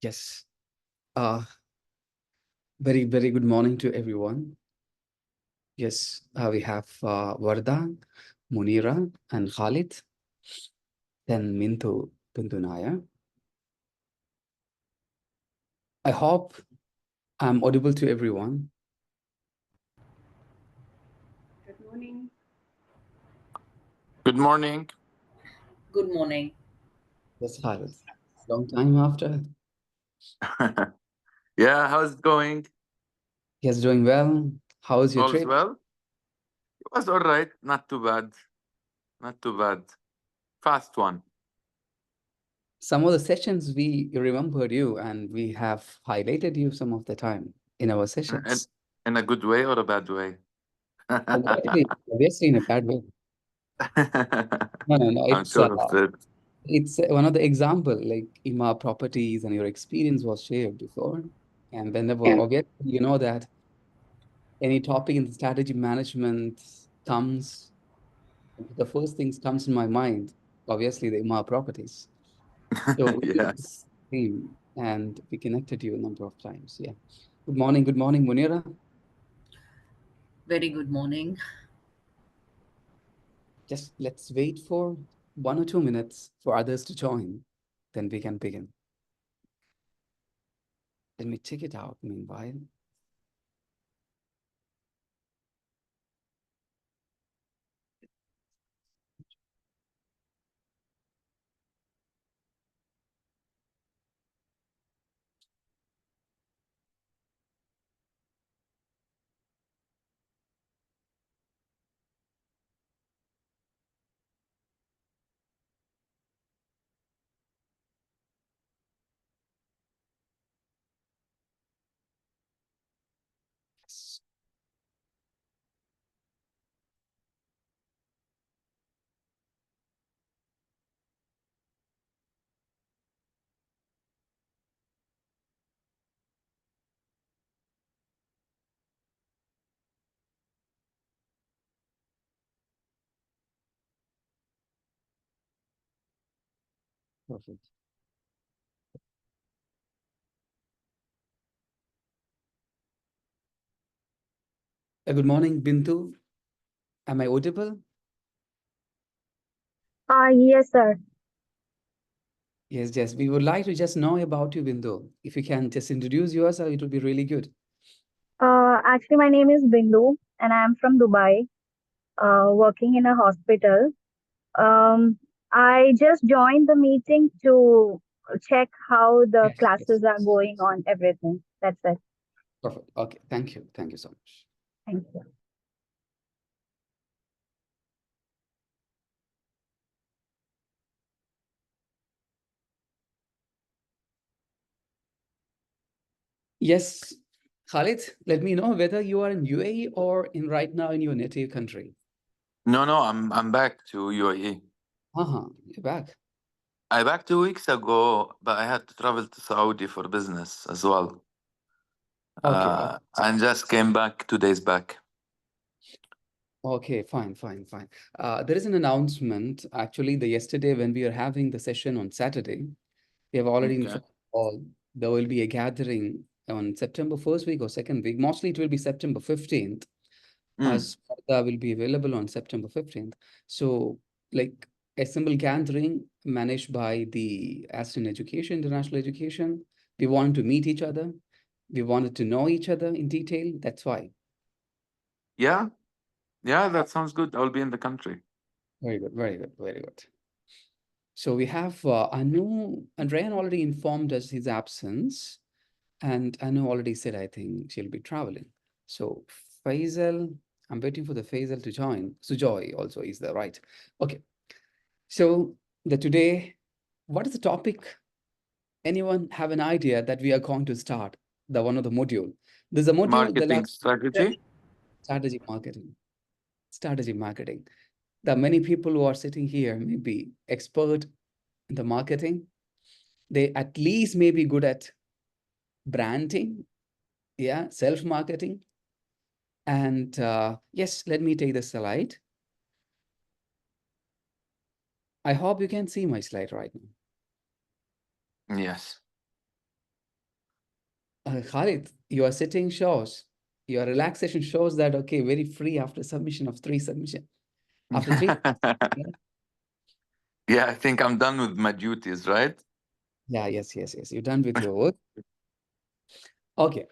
Yes. Uh, very good morning to everyone. Yes, we have Varda, Munira, and Khalid, then Bintu Naya. I hope I'm audible to everyone. Good morning. Good morning. Good morning. Yes, Khalid. Long time after. Yeah, how's it going? Yes, doing well. How's your All's trip? well? It was all right. Not too bad. Not too bad. Fast one. Some of the sessions we remembered you and we have highlighted you some of the time in our And sessions. in a good way or a bad way? Obviously in a bad way. No. I'm sure of it. It's one of the example, like IMA properties and your experience was shared before. And whenever, Yeah. obviously, you know that any topic in strategy management comes, the first things comes in my mind, obviously the IMA properties. So Yes. it's same, and we connected you a number of times. Yeah. Good morning, Munira. Very good morning. Just let's wait for 1 or 2 minutes for others to join, then we can begin. Let me check it out meanwhile. Yes. Perfect. Good morning, Bintu. Am I audible? Yes, sir. Yes. We would like to just know about you, Bintu. If you can just introduce yourself, it would be really good. Actually, my name is Bindu, and I am from Dubai, working in a hospital. Um, I just joined the meeting to check how the Yes. classes are going on, everything. That's it. Perfect. Okay. Thank you. Thank you so much. Thank you. Yes, Khalid, let me know whether you are in UAE or in right now in your native country. No, I'm back to UAE. You're back. I back 2 weeks ago, but I had to travel to Saudi for business as well. Okay. And just came back 2 days back. Okay, fine. There is an announcement. Actually, the yesterday when we are having the session on Saturday, we have already Okay. informed all there will be a gathering on September first week or second week. Mostly it will be September 15th, Mm. as Sparta will be available on September 15th. So, like a simple gathering managed by the Aston Education, International Education. We want to meet each other. We wanted to know each other in detail. That's why. Yeah, yeah, that sounds good. I'll be in the country. Very good. So we have Anu, and Ryan already informed us his absence, and Anu already said, I think she'll be traveling. So Faisal, I'm waiting for the Faisal to join. Sujoy also is there, right? Okay. So the today, what is the topic? Anyone have an idea that we are going to start? The one of the module. There's a module, the Marketing last strategy. strategy marketing. Strategy marketing. There are many people who are sitting here, maybe expert in the marketing. They at least may be good at branding, yeah, self-marketing. And yes, let me take the slide. I hope you can see my slide right now. Yes. Khalid, your sitting shows, your relaxation shows that, okay, very free after submission of three submission. After three, yeah, Yeah, I think I'm done with my duties, right? yeah, yes, yes, yes. You're done with your work. Okay.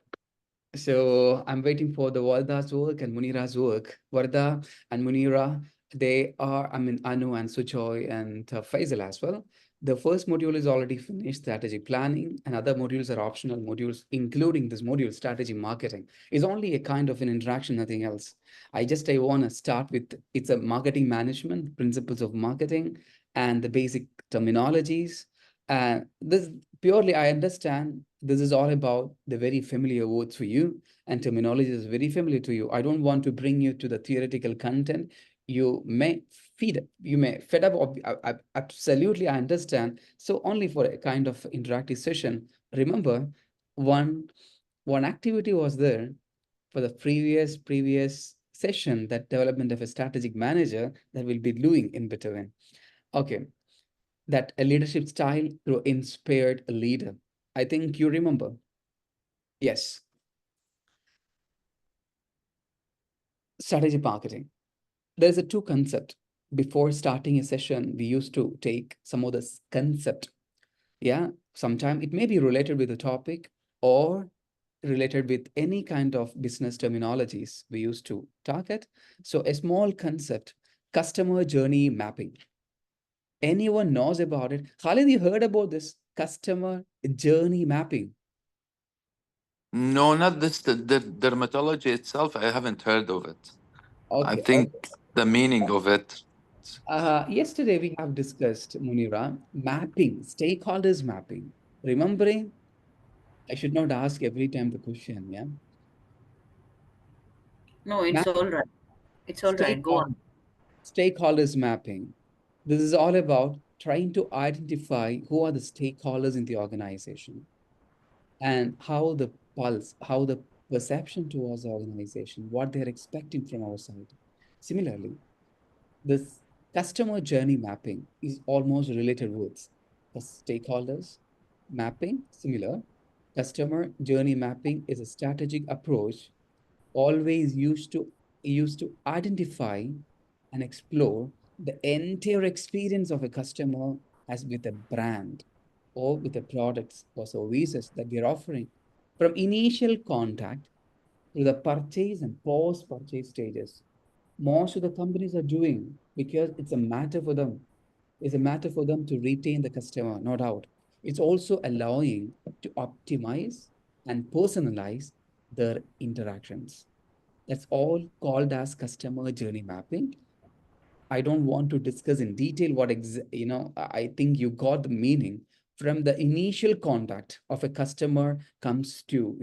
So I'm waiting for the Varda's work and Munira's work. Varda and Munira, they are, I mean, Anu and Sujoy and Faisal as well. The first module is already finished, strategy planning, and other modules are optional modules, including this module, strategy marketing. Is only a kind of an interaction, nothing else. I want to start with it's a marketing management, principles of marketing, and the basic terminologies. This purely, I understand this is all about the very familiar words for you, and terminology is very familiar to you. I don't want to bring you to the theoretical content. You may you may fed up. Absolutely, I understand. So only for a kind of interactive session. Remember, one one activity was there for the previous session, that development of a strategic manager that we'll be doing in between. Okay, that a leadership style through inspired a leader. I think you remember. Yes, strategy marketing. There's a two concept. Before starting a session, we used to take some of this concept. Yeah, sometime it may be related with the topic or related with any kind of business terminologies we used to target. So a small concept, customer journey mapping. Anyone knows about it? Khalid, you heard about this customer journey mapping? No, not this, the dermatology itself. I haven't heard of it. I Okay, think okay. the meaning of it. Yesterday we have discussed, Munira, mapping, stakeholders mapping. Remembering, I should not ask every time the question, yeah? No, it's Map, all right. It's all right. Go stakeholder, on. stakeholders mapping. This is all about trying to identify who are the stakeholders in the organization and how the pulse, how the perception towards the organization, what they're expecting from our side. Similarly, this customer journey mapping is almost related words. The stakeholders mapping, similar. Customer journey mapping is a strategic approach always used to identify and explore the entire experience of a customer as with a brand or with the products or services that we are offering from initial contact to the purchase and post-purchase stages. Most of the companies are doing because it's a matter for them. It's a matter for them to retain the customer, no doubt. It's also allowing to optimize and personalize their interactions. That's all called as customer journey mapping. I don't want to discuss in detail what I think you got the meaning from the initial contact of a customer comes to,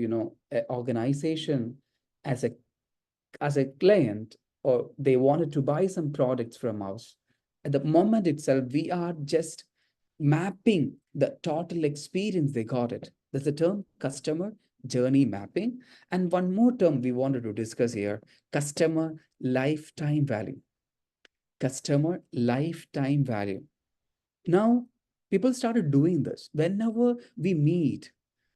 an organization as a client, or they wanted to buy some products from us. At the moment itself, we are just mapping the total experience they got it. That's the term customer journey mapping. And one more term we wanted to discuss here, customer lifetime value. Customer lifetime value. Now, people started doing this. Whenever we meet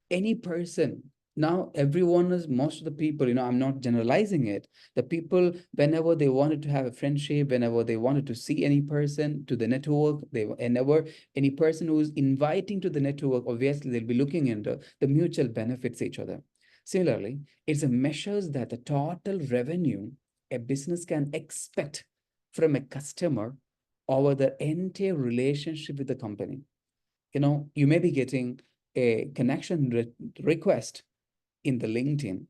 any person, now everyone is, most of the people, I'm not generalizing it. The people, whenever they wanted to have a friendship, whenever they wanted to see any person to the network, whenever any person who is inviting to the network, obviously they'll be looking into the mutual benefits each other. Similarly, it's a measures that the total revenue a business can expect from a customer over the entire relationship with the company. You may be getting a connection request in the LinkedIn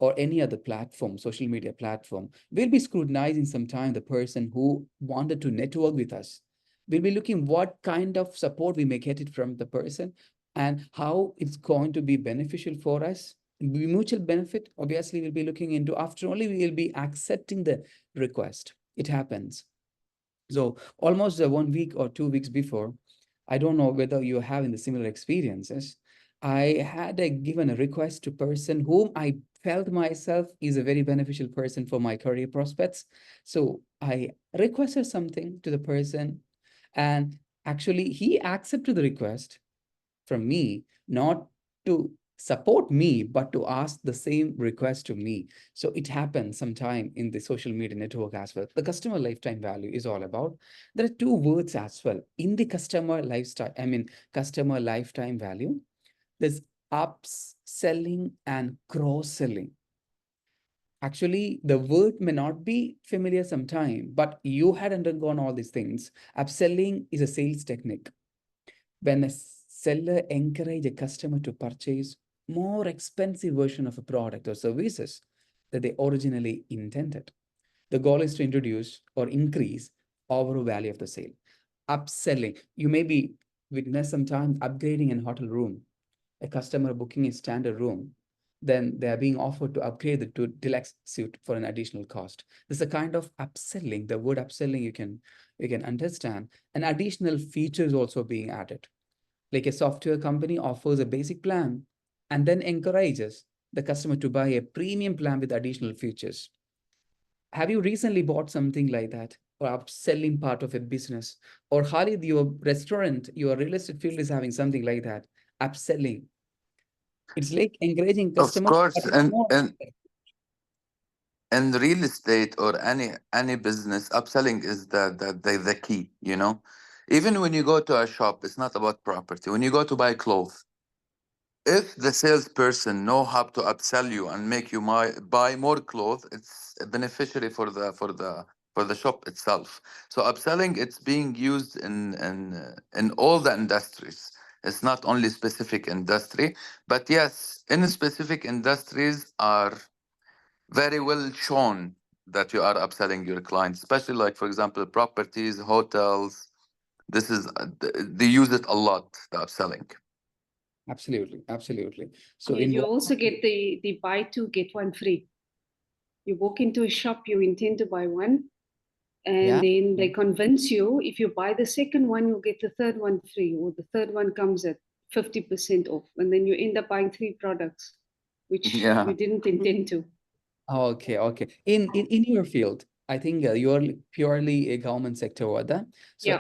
or any other platform, social media platform. We'll be scrutinizing sometime the person who wanted to network with us. We'll be looking what kind of support we may get it from the person and how it's going to be beneficial for us. Mutual benefit, obviously, we'll be looking into after only we will be accepting the request. It happens. So almost 1 week or 2 weeks before, I don't know whether you're having the similar experiences. I had given a request to person whom I felt myself is a very beneficial person for my career prospects. So I requested something to the person, and actually he accepted the request from me, not to support me, but to ask the same request to me. So it happens sometime in the social media network as well. The customer lifetime value is all about. There are two words as well in the customer lifestyle. I mean, customer lifetime value. There's upselling and cross-selling. Actually, the word may not be familiar sometime, but you had undergone all these things. Upselling is a sales technique. When a seller encourage a customer to purchase more expensive version of a product or services that they originally intended. The goal is to introduce or increase overall value of the sale. Upselling. You may be witness sometimes upgrading in hotel room. A customer booking a standard room, then they are being offered to upgrade it to deluxe suite for an additional cost. This is a kind of upselling. The word upselling you can understand. And additional features also being added. Like a software company offers a basic plan and then encourages the customer to buy a premium plan with additional features. Have you recently bought something like that, or upselling part of a business? Or Khalid, your restaurant, your real estate field is having something like that, upselling. It's like encouraging Of customers, but course, it's more. in real estate or any business, upselling is the key, you know. Even when you go to a shop, it's not about property. When you go to buy clothes, if the salesperson know how to upsell you and make you buy more clothes, it's a beneficiary for the shop itself. So upselling, it's being used in all the industries. It's not only specific industry, but yes, in specific industries are very well shown that you are upselling your clients, especially like, for example, properties, hotels. This is they use it a lot, the upselling. Absolutely, absolutely. So Yeah, in you what, also get the buy two, get one free. You walk into a shop, you intend to buy one, and yeah, then they convince you if you buy the second one, you'll get the third one free, or the third one comes at 50% off. And then you end up buying three products, which you Yeah. didn't intend to. okay, okay. In your field, I think you're purely a government sector or that. So Yeah,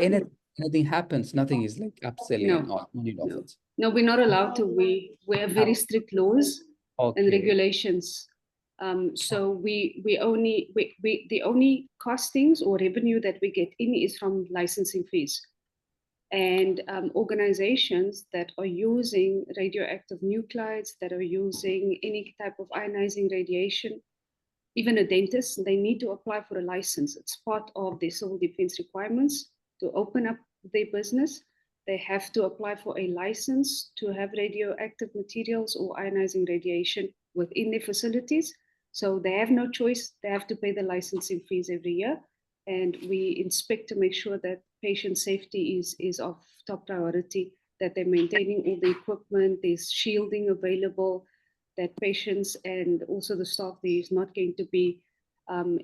anything happens, nothing is like upselling no, or money of no. it. No, we're not allowed to. We have very strict laws and Okay, regulations. So we only we the only costings or revenue that we get in is from licensing fees. And organizations that are using radioactive nuclides, that are using any type of ionizing radiation, even a dentist, they need to apply for a license. It's part of the civil defense requirements to open up their business. They have to apply for a license to have radioactive materials or ionizing radiation within their facilities. So they have no choice. They have to pay the licensing fees every year. And we inspect to make sure that patient safety is of top priority, that they're maintaining all the equipment, there's shielding available, that patients and also the staff there is not going to be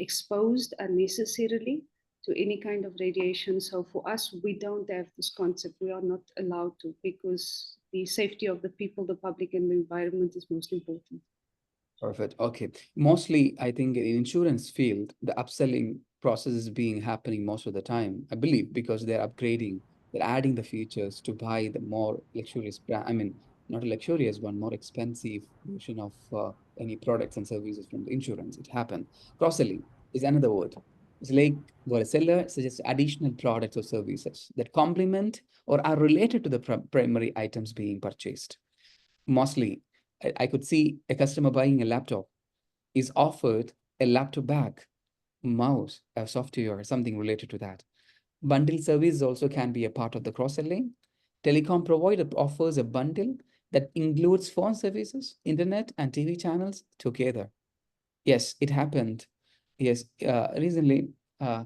exposed unnecessarily to any kind of radiation. So for us, we don't have this concept. We are not allowed to, because the safety of the people, the public, and the environment is most important. perfect. Okay. Mostly, I think in insurance field, the upselling process is being happening most of the time, I believe, because they're upgrading, they're adding the features to buy the more luxurious brand. I mean, not a luxurious one, more expensive version of any products and services from the insurance. It happened. Cross-selling is another word. It's like where a seller suggests additional products or services that complement or are related to the primary items being purchased. Mostly, I could see a customer buying a laptop is offered a laptop bag, mouse, a software, or something related to that. Bundle service also can be a part of the cross-selling. Telecom provider offers a bundle that includes phone services, internet, and TV channels together. Yes, it happened. Yes, recently, uh,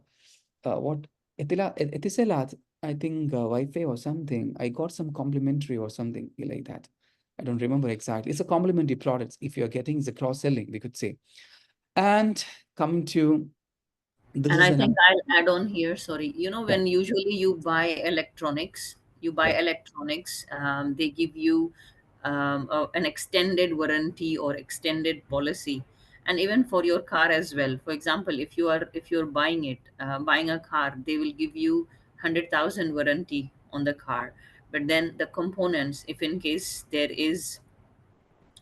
what Etisalat, I think Wi-Fi or something. I got some complimentary or something like that. I don't remember exactly. It's a complimentary products. If you're getting the cross-selling, we could say. And coming to this And is I an think I'll add on here, sorry. You know, yeah, when usually you buy electronics, yeah, they give you an extended warranty or extended policy. And even for your car as well. For example, if you're buying buying a car, they will give you 100,000 warranty on the car. But then the components, if in case there is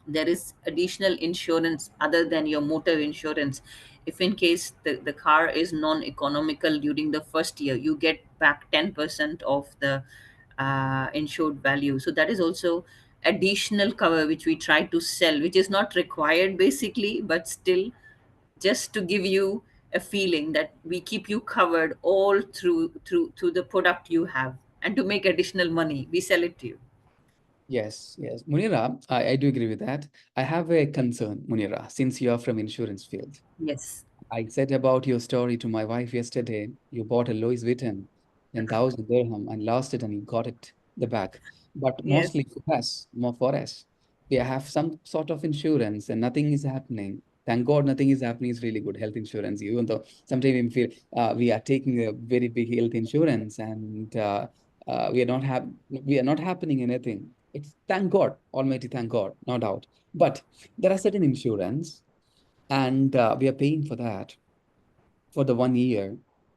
there is additional insurance other than your motor insurance. If in case the car is non-economical during the first year, you get back 10% of the insured value. So that is also additional cover which we try to sell, which is not required basically, but still, just to give you a feeling that we keep you covered all through the product you have, and to make additional money we sell it to you. Yes, yes. Munira, I do agree with that. I have a concern, Munira, since you are from insurance field. Yes. I said about your story to my wife yesterday. You bought a Louis Vuitton, 10,000 dirham, and lost it, and you got it the back. But Yes. mostly for us, more for us, we have some sort of insurance, and nothing is happening. Thank God, nothing is happening. Is really good health insurance. Even though sometimes we feel we are taking a very big health insurance, and we are not happening anything. It's thank God, Almighty, thank God, no doubt. But there are certain insurance, and we are paying for that for the 1 year.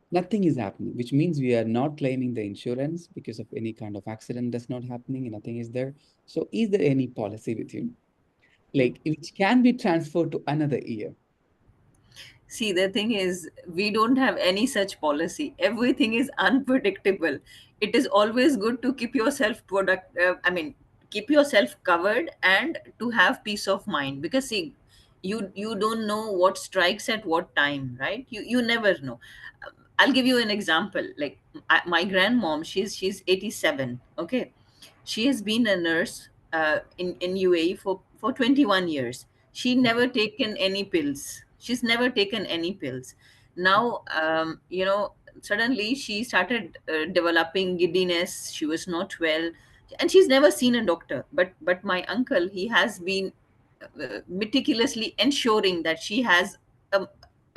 Nothing is happening, which means we are not claiming the insurance because of any kind of accident that's not happening and nothing is there. So is there any policy with you, like which can be transferred to another year? See, the thing is, we don't have any such policy. Everything is unpredictable. It is always good to keep yourself keep yourself covered and to have peace of mind. Because see, you don't know what strikes at what time, right? You never know. I'll give you an example. Like my grandmom, she's 87. Okay, she has been a nurse in UAE for 21 years. She never taken any pills. She's never taken any pills. Now, suddenly she started developing giddiness. She was not well, and she's never seen a doctor. But my uncle, he has been meticulously ensuring that she has a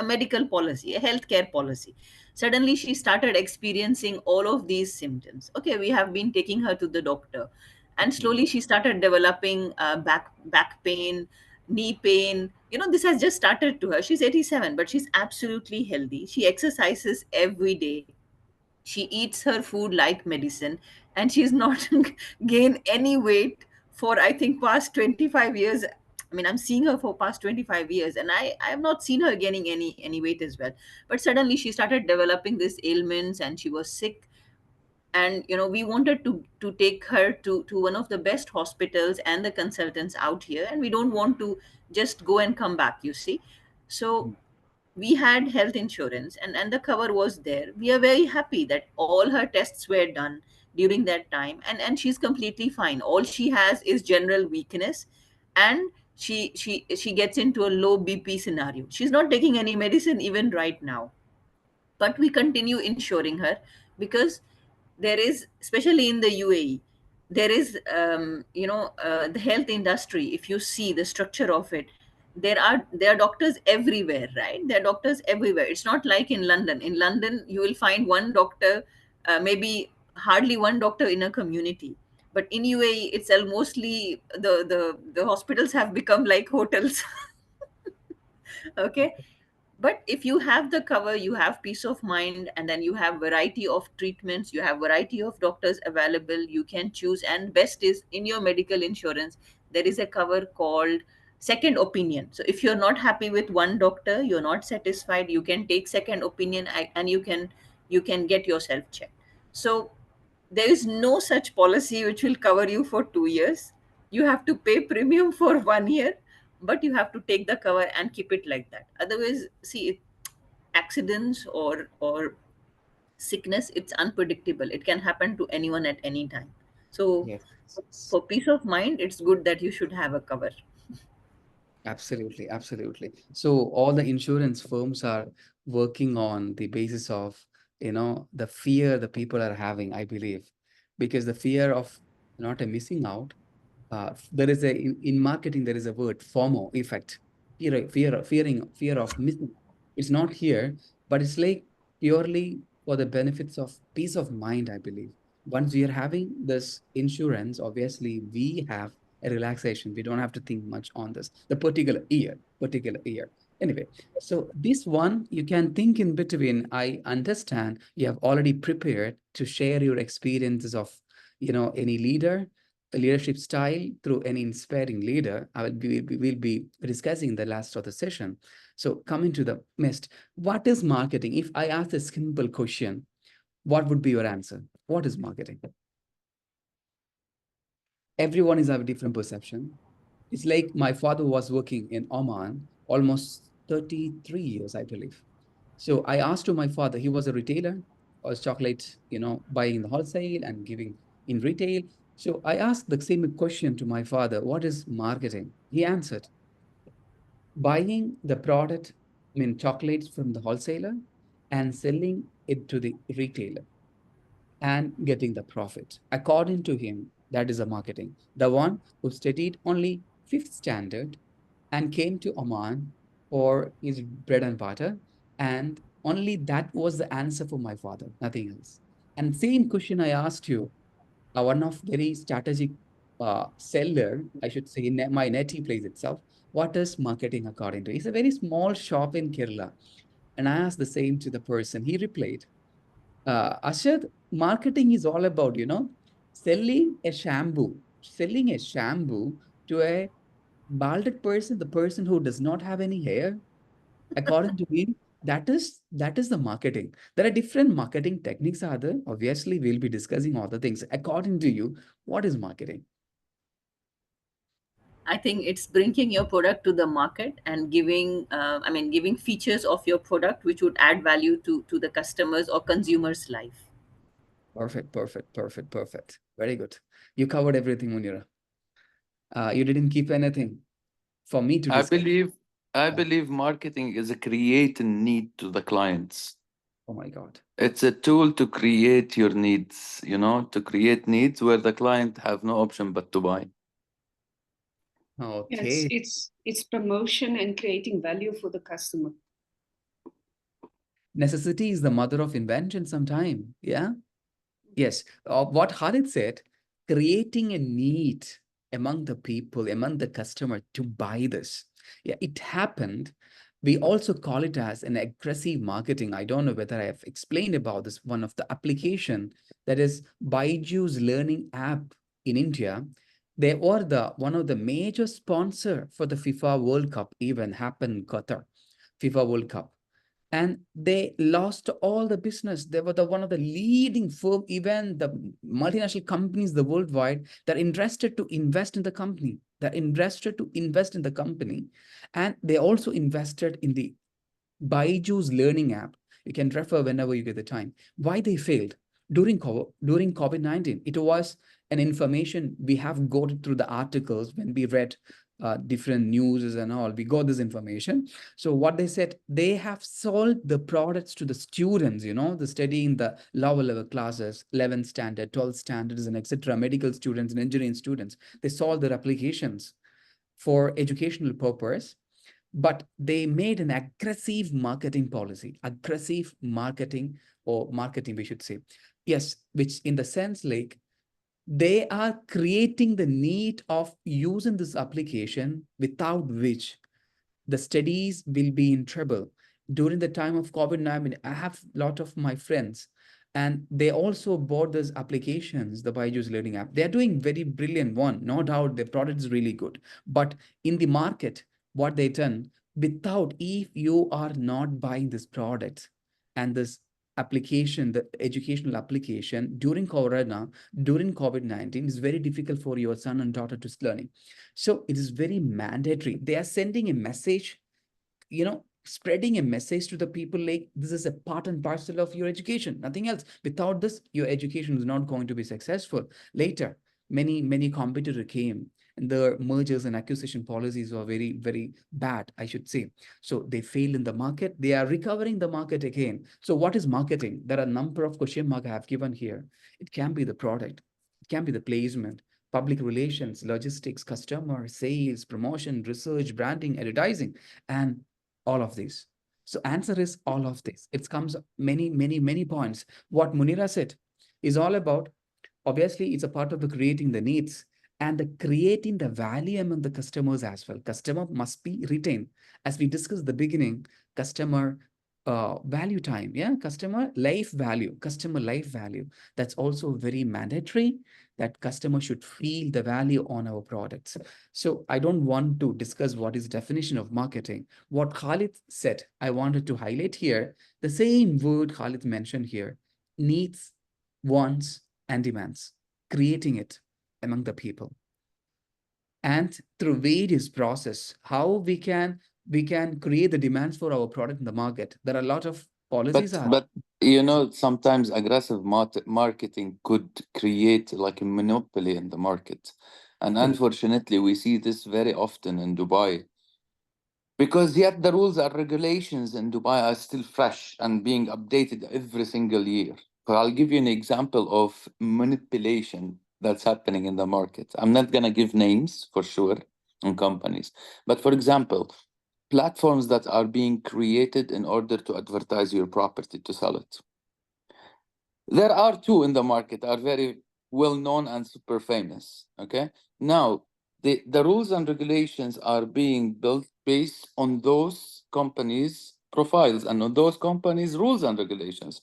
medical policy, a healthcare policy. Suddenly, she started experiencing all of these symptoms. Okay, we have been taking her to the doctor, and Okay. slowly she started developing back pain, knee pain. This has just started to her. She's 87, but she's absolutely healthy. She exercises every day. She eats her food like medicine, and she's not gained any weight for, I think, past 25 years. I mean, I'm seeing her for past 25 years, and I have not seen her gaining any weight as well. But suddenly she started developing these ailments, and she was sick. And we wanted to take her to one of the best hospitals and the consultants out here, and we don't want to just go and come back, you see. So we had health insurance, and the cover was there. We are very happy that all her tests were done during that time, and she's completely fine. All she has is general weakness, and she gets into a low BP scenario. She's not taking any medicine even right now, but we continue insuring her because there is, especially in the UAE, there is the health industry. If you see the structure of it, there are doctors everywhere, right? There are doctors everywhere. It's not like in London. In London, you will find one doctor, maybe hardly one doctor in a community. But in UAE, it's mostly the hospitals have become like hotels. Okay, but if you have the cover, you have peace of mind, and then you have variety of treatments, you have variety of doctors available, you can choose. And best is, in your medical insurance there is a cover called second opinion. So if you're not happy with one doctor, you're not satisfied, you can take second opinion, and you can get yourself checked. So there is no such policy which will cover you for 2 years. You have to pay premium for 1 year, but you have to take the cover and keep it like that. Otherwise, see, accidents or sickness, it's unpredictable. It can happen to anyone at any time. So Yes. for peace of mind, it's good that you should have a cover. Absolutely, absolutely. So all the insurance firms are working on the basis of, the fear the people are having, I believe, because the fear of not a missing out. There is in marketing, there is a word, FOMO effect, fear of missing. It's not here, but it's like purely for the benefits of peace of mind, I believe. Once we are having this insurance, obviously we have a relaxation. We don't have to think much on this, the particular year. Anyway, so this one you can think in between. I understand you have already prepared to share your experiences of, any leader a leadership style through an inspiring leader. We'll be discussing the last of the session. So coming to the next, what is marketing? If I ask a simple question, what would be your answer? What is marketing? Everyone is have a different perception. It's like my father was working in Oman almost 33 years, I believe. So I asked to my father, he was a retailer, was chocolate, buying in the wholesale and giving in retail. So I asked the same question to my father, what is marketing? He answered, buying the product, I mean, chocolates from the wholesaler and selling it to the retailer and getting the profit. According to him, that is a marketing. The one who studied only fifth standard and came to Oman for his bread and butter, and only that was the answer for my father, nothing else. And same question I asked you, one of very strategic seller, I should say, in my native place itself. What is marketing according to? It's a very small shop in Kerala, and I asked the same to the person. He replied, Ashad, marketing is all about, selling a shampoo to a balded person, the person who does not have any hair. According to me, that is the marketing. There are different marketing techniques are there. Obviously, we'll be discussing other things. According to you, what is marketing? I think it's bringing your product to the market and giving, giving features of your product which would add value to the customers or consumers' life. Perfect, perfect, perfect, perfect. Very good. You covered everything, Munira. You didn't keep anything for me to I discuss. believe I Yeah. believe marketing is a creating need to the clients. Oh my God. It's a tool to create your needs, to create needs where the client have no option but to buy. Yes, Okay. it's promotion and creating value for the customer. Necessity is the mother of invention sometime. Yeah. Yes, what Khalid said, creating a need among the people, among the customer to buy this. Yeah, it happened. We also call it as an aggressive marketing. I don't know whether I have explained about this. One of the application that is Baiju's learning app in India. They were the one of the major sponsor for the FIFA World Cup even happened in Qatar, FIFA World Cup, and they lost all the business. They were the one of the leading firm, even the multinational companies, the worldwide, they're interested to invest in the company. They're interested to invest in the company, and they also invested in the Baiju's learning app. You can refer whenever you get the time. Why they failed during COVID-19? It was an information we have got through the articles when we read different news and all. We got this information. So what they said, they have sold the products to the students, the studying the lower level classes, 11th standard, 12th standards, and etc. Medical students and engineering students. They sold their applications for educational purpose, but they made an aggressive marketing policy, aggressive marketing, or marketing we should say, yes, which in the sense like they are creating the need of using this application, without which the studies will be in trouble. During the time of COVID-19, I have a lot of my friends, and they also bought these applications, the Byju's Learning app. They're doing very brilliant one, no doubt the product is really good. But in the market, what they done, without, if you are not buying this product and this application, the educational application during Corona, during COVID-19, is very difficult for your son and daughter to learning. So it is very mandatory. They are sending a message, spreading a message to the people like this is a part and parcel of your education, nothing else. Without this, your education is not going to be successful. Later, many competitors came, and the mergers and acquisition policies were very, very bad, I should say. So they failed in the market. They are recovering the market again. So what is marketing? There are a number of question mark I have given here. It can be the product, it can be the placement, public relations, logistics, customer, sales, promotion, research, branding, advertising, and all of these. So answer is all of this. It comes many points. What Munira said is all about, obviously, it's a part of the creating the needs and the creating the value among the customers as well. Customer must be retained. As we discussed at the beginning, customer value time, yeah, customer life value, customer life value. That's also very mandatory, that customer should feel the value on our products. So I don't want to discuss what is definition of marketing. What Khalid said, I wanted to highlight here the same word Khalid mentioned here: needs, wants, and demands, creating it among the people. And through various process, how we can create the demands for our product in the market. There are a lot of policies are. But sometimes aggressive marketing could create like a monopoly in the market, and Correct. unfortunately, we see this very often in Dubai. Because yet the rules and regulations in Dubai are still fresh and being updated every single year. So I'll give you an example of manipulation that's happening in the market. I'm not gonna give names for sure on companies, but for example, platforms that are being created in order to advertise your property to sell it. There are two in the market, are very well known and super famous. Okay. Now, the rules and regulations are being built based on those companies' profiles and on those companies' rules and regulations.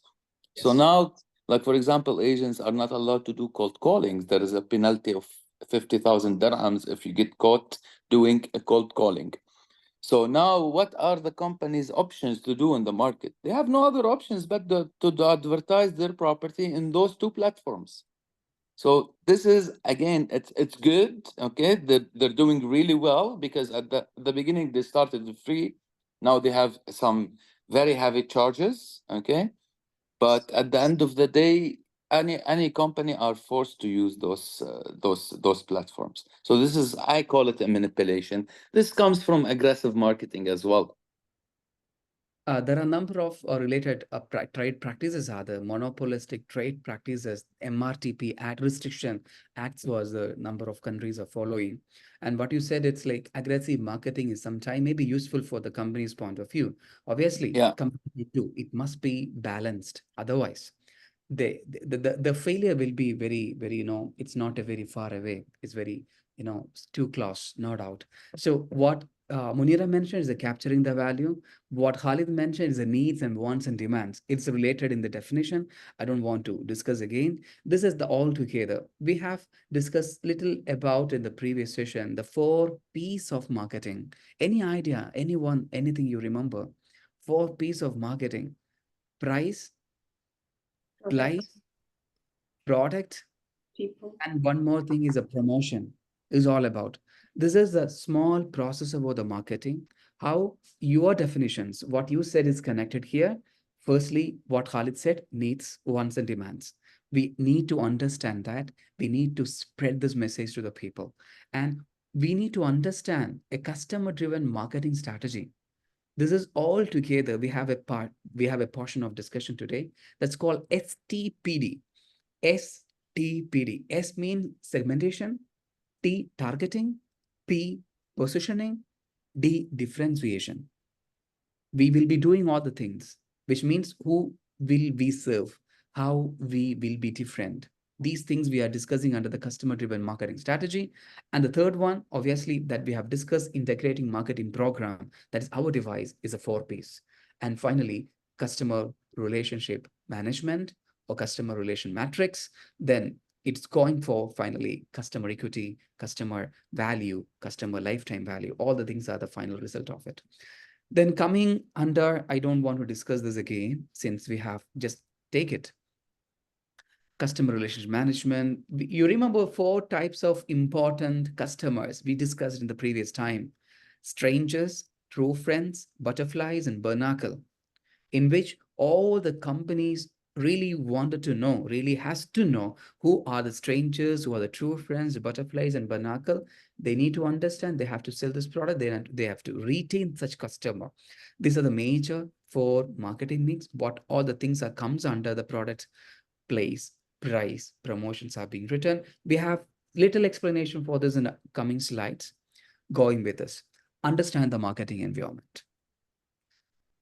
So Yes. now, like for example, agents are not allowed to do cold callings. There is a penalty of 50,000 dirhams if you get caught doing a cold calling. So now, what are the company's options to do in the market? They have no other options but to advertise their property in those two platforms. So this is again, it's good. Okay, they're doing really well because at the beginning they started with free. Now they have some very heavy charges. Okay, but at the end of the day, any company are forced to use those platforms. So this is, I call it a manipulation. This comes from aggressive marketing as well. There are a number of related trade practices are the monopolistic trade practices, MRTP, ad restriction acts was the number of countries are following. And what you said, it's like aggressive marketing is sometime maybe useful for the company's point of view. Obviously, Yeah. company too, it must be balanced. Otherwise, the failure will be very, very, it's not a very far away. It's very, it's too close, no doubt. So what Munira mentioned is the capturing the value. What Khalid mentioned is the needs and wants and demands. It's related in the definition. I don't want to discuss again. This is the all together. We have discussed little about in the previous session, the 4 P's of marketing. Any idea, anyone, anything you remember? 4 P's of marketing: price, Products, place, product, people. and one more thing is a promotion is all about. This is a small process about the marketing. How your definitions, what you said is connected here. Firstly, what Khalid said, needs, wants, and demands. We need to understand that. We need to spread this message to the people. And we need to understand a customer-driven marketing strategy. This is all together. We have a portion of discussion today that's called STPD. STPD. S means segmentation, T targeting, P positioning, D differentiation. We will be doing all the things, which means who will we serve, how we will be different. These things we are discussing under the customer driven marketing strategy. And the third one, obviously, that we have discussed integrating marketing program, that is our device, is a 4 Ps. And finally, customer relationship management or customer relation matrix. Then it's going for finally customer equity, customer value, customer lifetime value. All the things are the final result of it. Then coming under, I don't want to discuss this again since we have just take it. Customer relationship management. You remember 4 types of important customers we discussed in the previous time: strangers, true friends, butterflies, and barnacle, in which all the companies really wanted to know, really has to know who are the strangers, who are the true friends, the butterflies and barnacle. They need to understand, they have to sell this product, they have to retain such customer. These are the major 4 marketing mix. What all the things that comes under the product: place, price, promotions are being written. We have little explanation for this in the coming slides. Going with us, understand the marketing environment.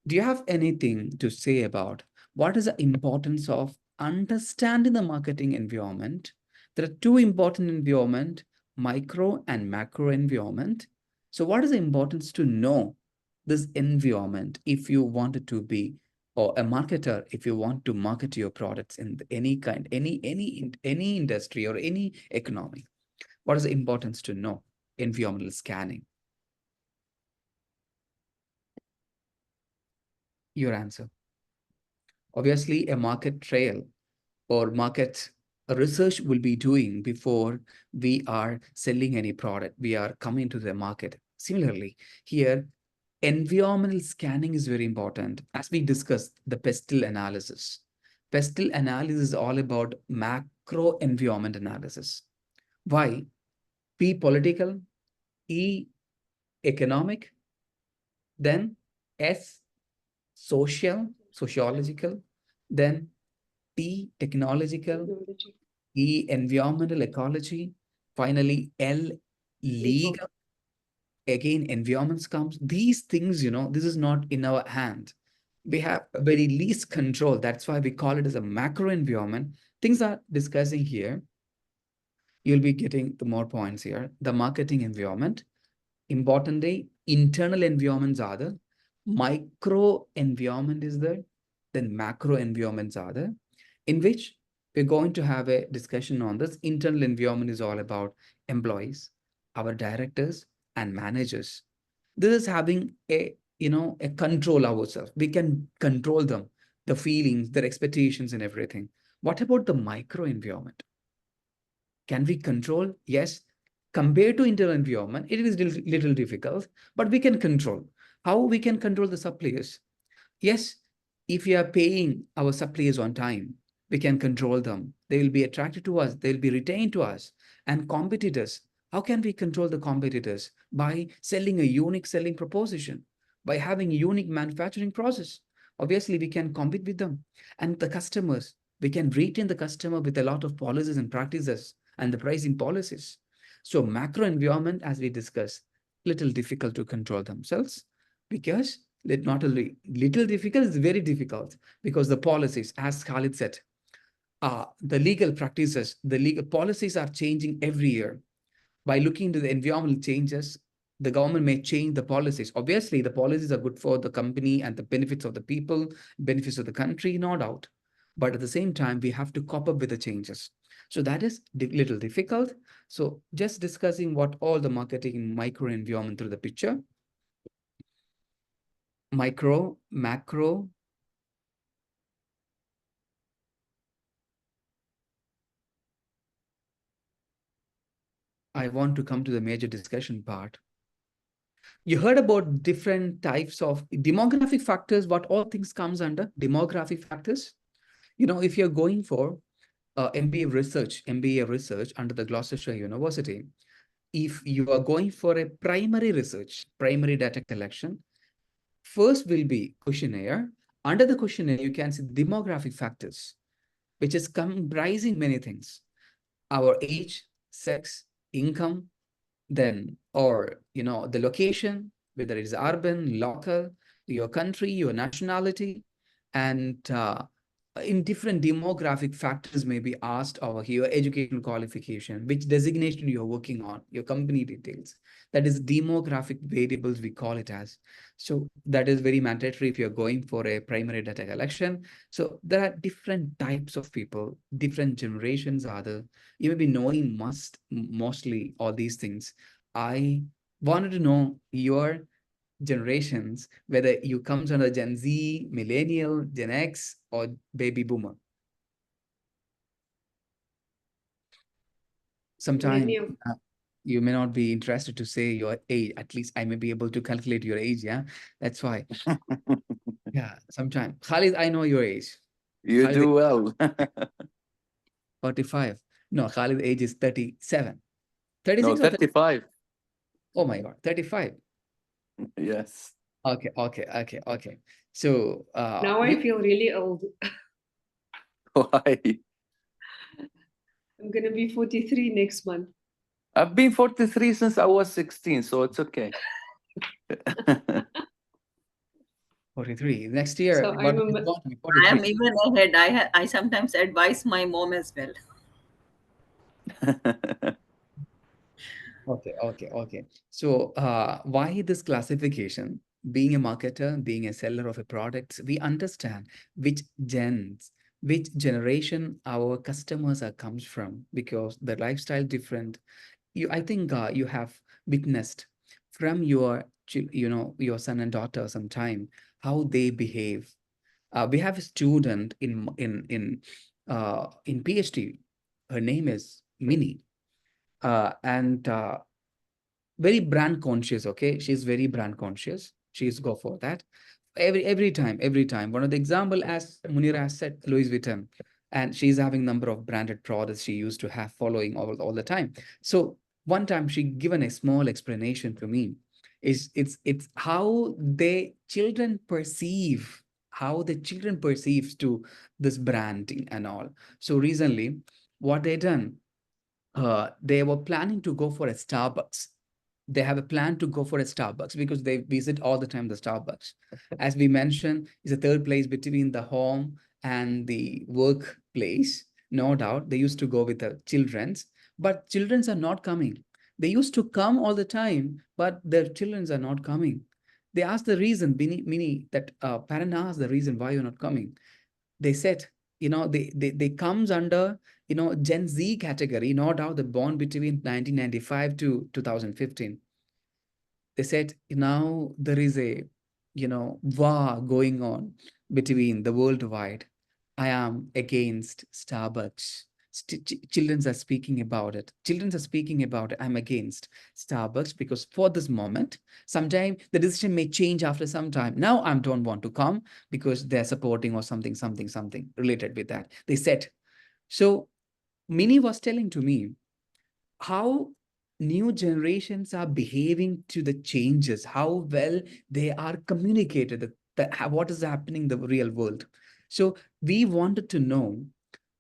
Do you have anything to say about what is the importance of understanding the marketing environment? There are two important environment, micro and macro environment. So what is the importance to know this environment if you wanted to be or a marketer, if you want to market your products in any kind, any industry or any economy, what is the importance to know environmental scanning? Your answer. Obviously, a market trail or market research will be doing before we are selling any product, we are coming to the market. Similarly, here, environmental scanning is very important. As we discussed, the pestle analysis. Pestle analysis is all about macro environment analysis. Why? P, political, E, economic, then S, sociological, then T, technological, Technology. E, environmental ecology, finally L, legal. Again, environments comes. These things, this is not in our hand. We have a very least control. That's why we call it as a macro environment. Things are discussing here. You'll be getting the more points here. The marketing environment. Importantly, internal environments are there. Micro environment is there. Then macro environments are there, in which we're going to have a discussion on this. Internal environment is all about employees, our directors and managers. This is having a control ourselves. We can control them, the feelings, their expectations and everything. What about the micro environment? Can we control? Yes. Compared to internal environment, it is little difficult, but we can control. How we can control the suppliers? Yes, if we are paying our suppliers on time, we can control them. They will be attracted to us. They'll be retained to us. And competitors, how can we control the competitors? By selling a unique selling proposition, by having a unique manufacturing process. Obviously, we can compete with them. And the customers, we can retain the customer with a lot of policies and practices and the pricing policies. So macro environment, as we discussed, little difficult to control themselves because not only little difficult, it's very difficult because the policies, as Khalid said, the legal practices, the legal policies are changing every year. By looking into the environmental changes, the government may change the policies. Obviously, the policies are good for the company and the benefits of the people, benefits of the country, no doubt. But at the same time, we have to cope up with the changes. So that is little difficult. So just discussing what all the marketing micro environment through the picture. Micro, macro, I want to come to the major discussion part. You heard about different types of demographic factors, what all things comes under demographic factors. If you're going for MBA research under the Gloucestershire University, if you are going for a primary research, primary data collection, first will be questionnaire. Under the questionnaire, you can see demographic factors, which is comprising many things. Our age, sex, income, then, or, the location, whether it is urban, local, your country, your nationality, and in different demographic factors may be asked over here, educational qualification, which designation you're working on, your company details. That is demographic variables, we call it as. So that is very mandatory if you're going for a primary data collection. So there are different types of people, different generations are there. You may be knowing mostly all these things. I wanted to know your generations, whether you comes under Gen Z, Millennial, Gen X, or Baby Boomer. Sometimes Millennial. you may not be interested to say your age. At least I may be able to calculate your age. Yeah, that's why. Yeah, sometimes. Khalid, I know your age. You Khalid, do well. 45. No, Khalid age is 37. No, 36 or 30? 35. Oh my God, 35. Yes. Okay. So Now I feel really old. Why? I'm going to be 43 next month. I've been 43 since I was 16, so it's okay. 43. Next year, So what I'm is a, going to be I am 43? even ahead. I sometimes advise my mom as well. Okay. So why this classification? being a marketer, being a seller of a product, we understand which which generation our customers are comes from, because the lifestyle different. I think you have witnessed from your your son and daughter sometime how they behave. We have a student in PhD. Her name is Minnie, and very brand conscious. Okay, she's very brand conscious. She's go for that every time. One of the example, as Munira has said, Louis Vuitton, and she's having number of branded products she used to have following all the time. So one time she given a small explanation to me. Is it's how the children perceive, how the children perceives to this branding and all. So recently, what they done, they were planning to go for a Starbucks. They have a plan to go for a Starbucks because they visit all the time the Starbucks. As we mentioned, is a third place between the home and the workplace. No doubt, they used to go with the childrens, but childrens are not coming. They used to come all the time, but their childrens are not coming. They asked the reason, Mini, that parent asked the reason why you're not coming. They said, they comes under, Gen Z category, no doubt, the born between 1995 to 2015. They said now there is a, war going on between the worldwide. I am against Starbucks. Children are speaking about it. Children are speaking about it. I'm against Starbucks because for this moment, sometime the decision may change after some time. Now I don't want to come because they're supporting or something related with that. They said. So Minnie was telling to me how new generations are behaving to the changes, how well they are communicated, what is happening in the real world. So we wanted to know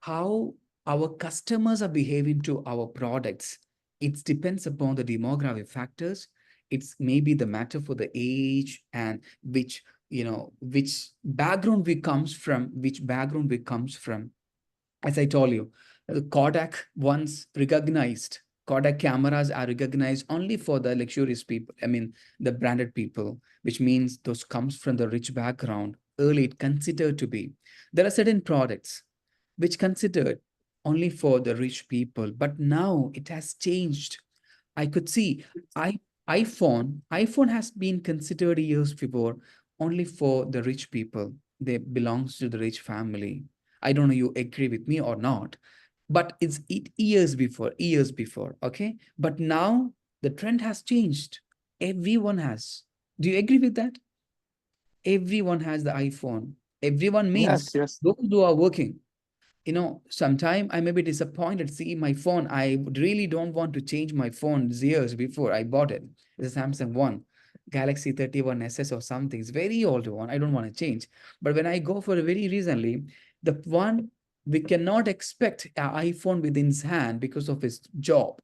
how our customers are behaving to our products. It depends upon the demographic factors. It's maybe the matter for the age and which background we comes from. As I told you, Kodak once recognized, Kodak cameras are recognized only for the luxurious people. I mean, the branded people, which means those comes from the rich background. Early, it considered to be. There are certain products which considered only for the rich people, but now it has changed. I could see I iPhone has been considered years before only for the rich people. They belongs to the rich family. I don't know you agree with me or not, but it years before, okay? But now the trend has changed. Everyone has. Do you agree with that? Everyone has the iPhone. Everyone means Yes, yes. those who are working. Sometime I may be disappointed. See, my phone, I really don't want to change my phone years before I bought it. It's a Samsung one, Galaxy 31 SS or something. It's very old one. I don't want to change. But when I go for a very recently, the one we cannot expect an iPhone within his hand because of his job.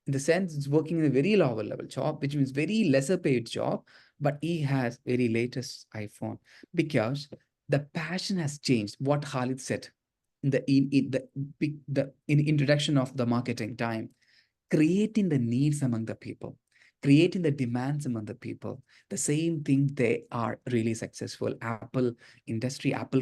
In the sense, it's working in a very lower level job, which means very lesser paid job, but he has very latest iPhone because the passion has changed. What Khalid said in introduction of the marketing time, creating the needs among the people, creating the demands among the people. The same thing, they are really successful. Apple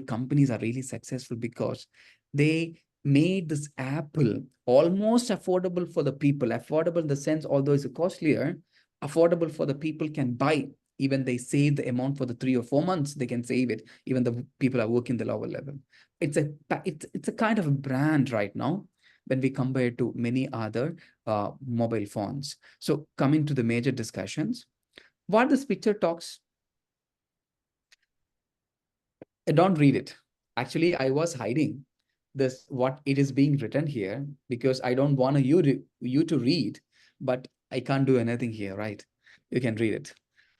companies are really successful because they made this Apple almost affordable for the people. Affordable in the sense, although it's costlier, affordable for the people can buy. Even they save the amount for the 3 or 4 months, they can save it. Even the people are working the lower level. It's a kind of a brand right now when we compare to many other mobile phones. So coming to the major discussions, what this picture talks, don't read it. Actually, I was hiding this what it is being written here because I don't want you to read, but I can't do anything here, right? You can read it.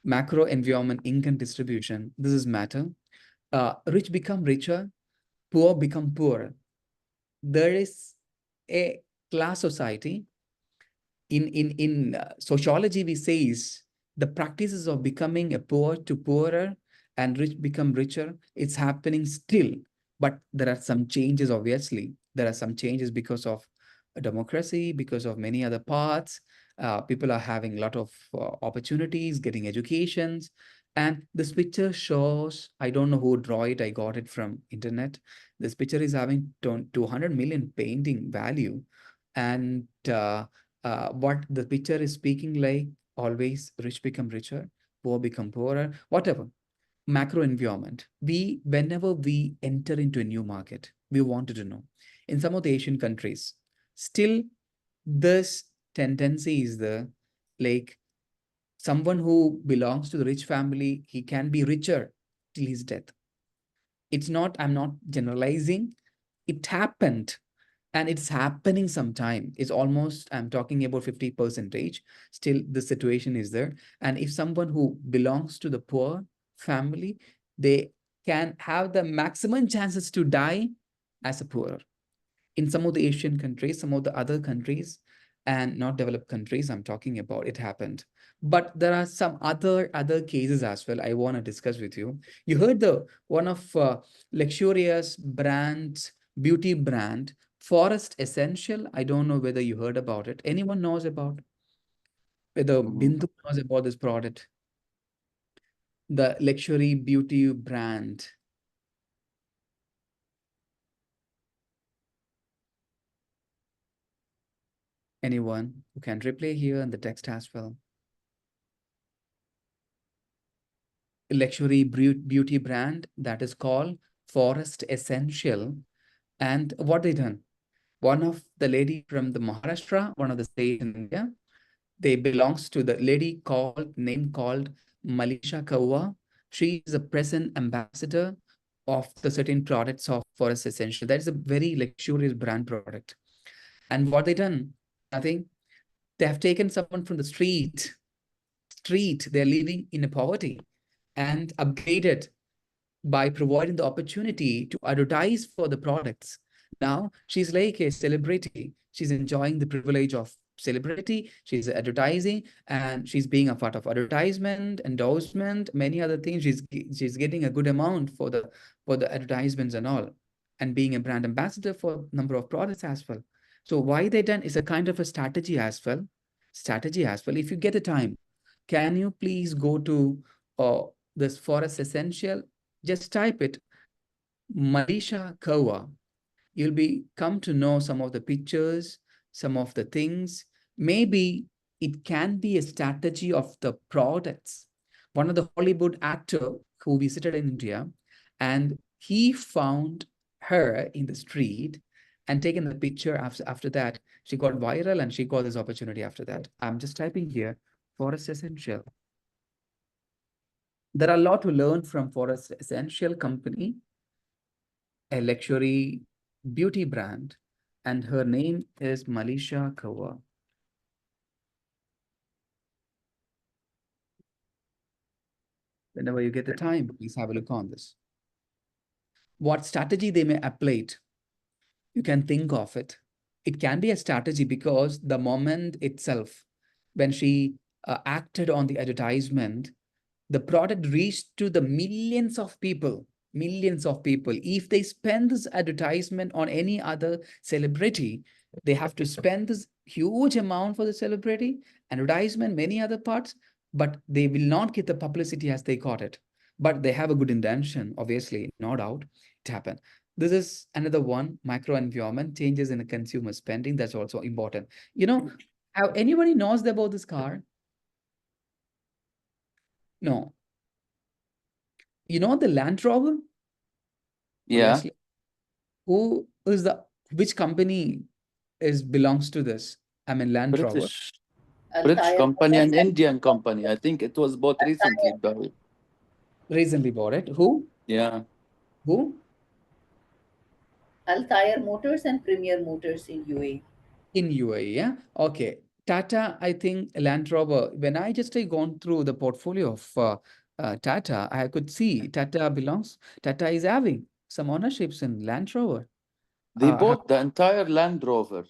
Macro environment income distribution. This is matter. Rich become richer, poor become poorer. There is a class society. In sociology, we say is the practices of becoming a poor to poorer and rich become richer. It's happening still, but there are some changes. Obviously, there are some changes because of democracy, because of many other parts. People are having a lot of opportunities, getting educations, And this picture shows, I don't know who draw it, I got it from internet. This picture is having 200 million painting value. And what the picture is speaking like, always rich become richer, poor become poorer, whatever. Macro environment. Whenever we enter into a new market, we wanted to know. In some of the Asian countries, still this tendency is there, like someone who belongs to the rich family, he can be richer till his death. It's not, I'm not generalizing. It happened and it's happening sometime. It's almost, I'm talking about 50 percentage. Still, the situation is there. And if someone who belongs to the poor family, they can have the maximum chances to die as a poor. In some of the Asian countries, some of the other countries, and not developed countries, I'm talking about, it happened. But there are some other cases as well I want to discuss with you. You heard the one of luxurious brand, beauty brand, Forest Essential. I don't know whether you heard about it. Anyone knows about, whether Mhm. Bindu knows about this product? The luxury beauty brand. Anyone who can replay here in the text as well. Luxury beauty brand that is called Forest Essential. And what they done? One of the lady from the Maharashtra, one of the state in India, they belongs to the lady called, name called Malisha Kaua. She is a present ambassador of the certain products of Forest Essential. That is a very luxurious brand product. And what they done? Nothing. They have taken someone from the street. They're living in a poverty and upgraded by providing the opportunity to advertise for the products. Now she's like a celebrity. She's enjoying the privilege of celebrity. She's advertising and she's being a part of advertisement, endorsement, many other things. She's getting a good amount for the advertisements and all, and being a brand ambassador for a number of products as well. So why they done is a kind of a strategy as well. Strategy as well. If you get a time, can you please go to uh, this Forest Essential? Just type it, Marisha Kawa. You'll be come to know some of the pictures, some of the things. Maybe it can be a strategy of the products. One of the Hollywood actor who visited in India, and he found her in the street and taken the picture. After that, she got viral and she got this opportunity after that. I'm just typing here, Forest Essential. There are a lot to learn from Forest Essential company, a luxury beauty brand, and her name is Malisha Kaur. Whenever you get the time, please have a look on this. What strategy they may apply it, you can think of it. It can be a strategy because the moment itself, when she acted on the advertisement, the product reached to the millions of people. If they spend this advertisement on any other celebrity, they have to spend this huge amount for the celebrity, advertisement, many other parts, but they will not get the publicity as they got it. But they have a good intention, obviously, no doubt it happened. This is another one, micro environment, changes in the consumer spending. That's also important. You know, how anybody knows about this car? No. You know the Land Rover? Yeah, Obviously. Who is the, which company is belongs to this? I mean, Land Rover. British British Altair company Motors and and Indian company. I think it was bought recently Altair, by. Recently bought it. Who? Yeah, Who? Altair Motors and Premier Motors in UAE. In UAE, yeah? Okay. Tata, I think Land Rover, when I just gone through the portfolio of Tata, I could see Tata is having some ownerships in Land Rover. they How bought the entire Land Rover.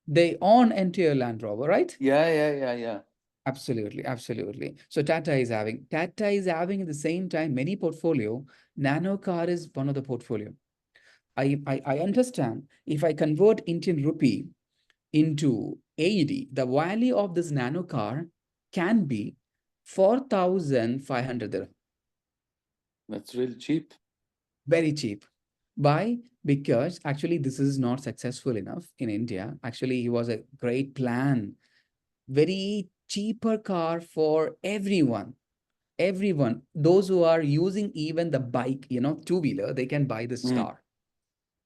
they own entire Land Rover, right? Yeah. Absolutely, absolutely. So Tata is having at the same time many portfolio. Nano car is one of the portfolio. I understand if I convert Indian rupee into AED, the value of this nano car can be 4,500 dirham. That's really cheap. Very cheap. Why? Because actually this is not successful enough in India. Actually, it was a great plan. Very cheaper car for everyone. Everyone. Those who are using even the bike, two-wheeler, they can buy this Mm. car.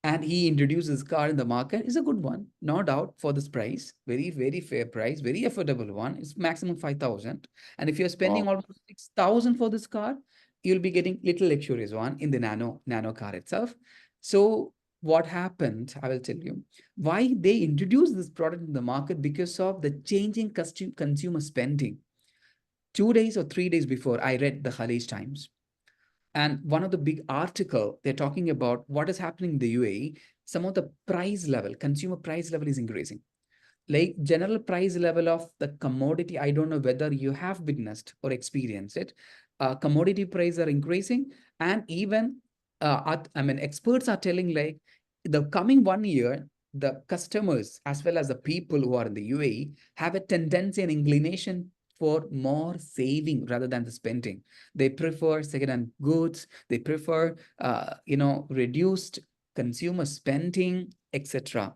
And he introduced his car in the market. It's a good one, no doubt, for this price. Very, very fair price, very affordable one. It's maximum 5,000. And if you're spending Wow. almost 6,000 for this car, you'll be getting little luxurious one in the nano car itself. So what happened, I will tell you, why they introduced this product in the market, because of the changing consumer spending. 2 days or 3 days before, I read the Khalij Times. And one of the big article, they're talking about what is happening in the UAE. Some of the price level, consumer price level is increasing. Like general price level of the commodity, I don't know whether you have witnessed or experienced it. Commodity prices are increasing, and even experts are telling like the coming 1 year, the customers as well as the people who are in the UAE have a tendency and inclination for more saving rather than the spending. They prefer second-hand goods. They prefer reduced consumer spending, etc.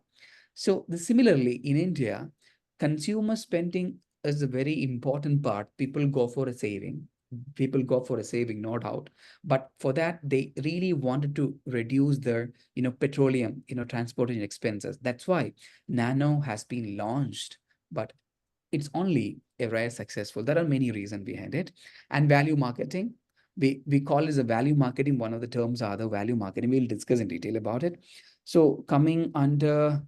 So similarly, in India, consumer spending is a very important part. People go for a saving. People go for a saving, no doubt. But for that, they really wanted to reduce their, petroleum, transportation expenses. That's why Nano has been launched. But it's only a rare successful. There are many reasons behind it. And value marketing, we call this a value marketing. One of the terms are the value marketing. We'll discuss in detail about it. So coming under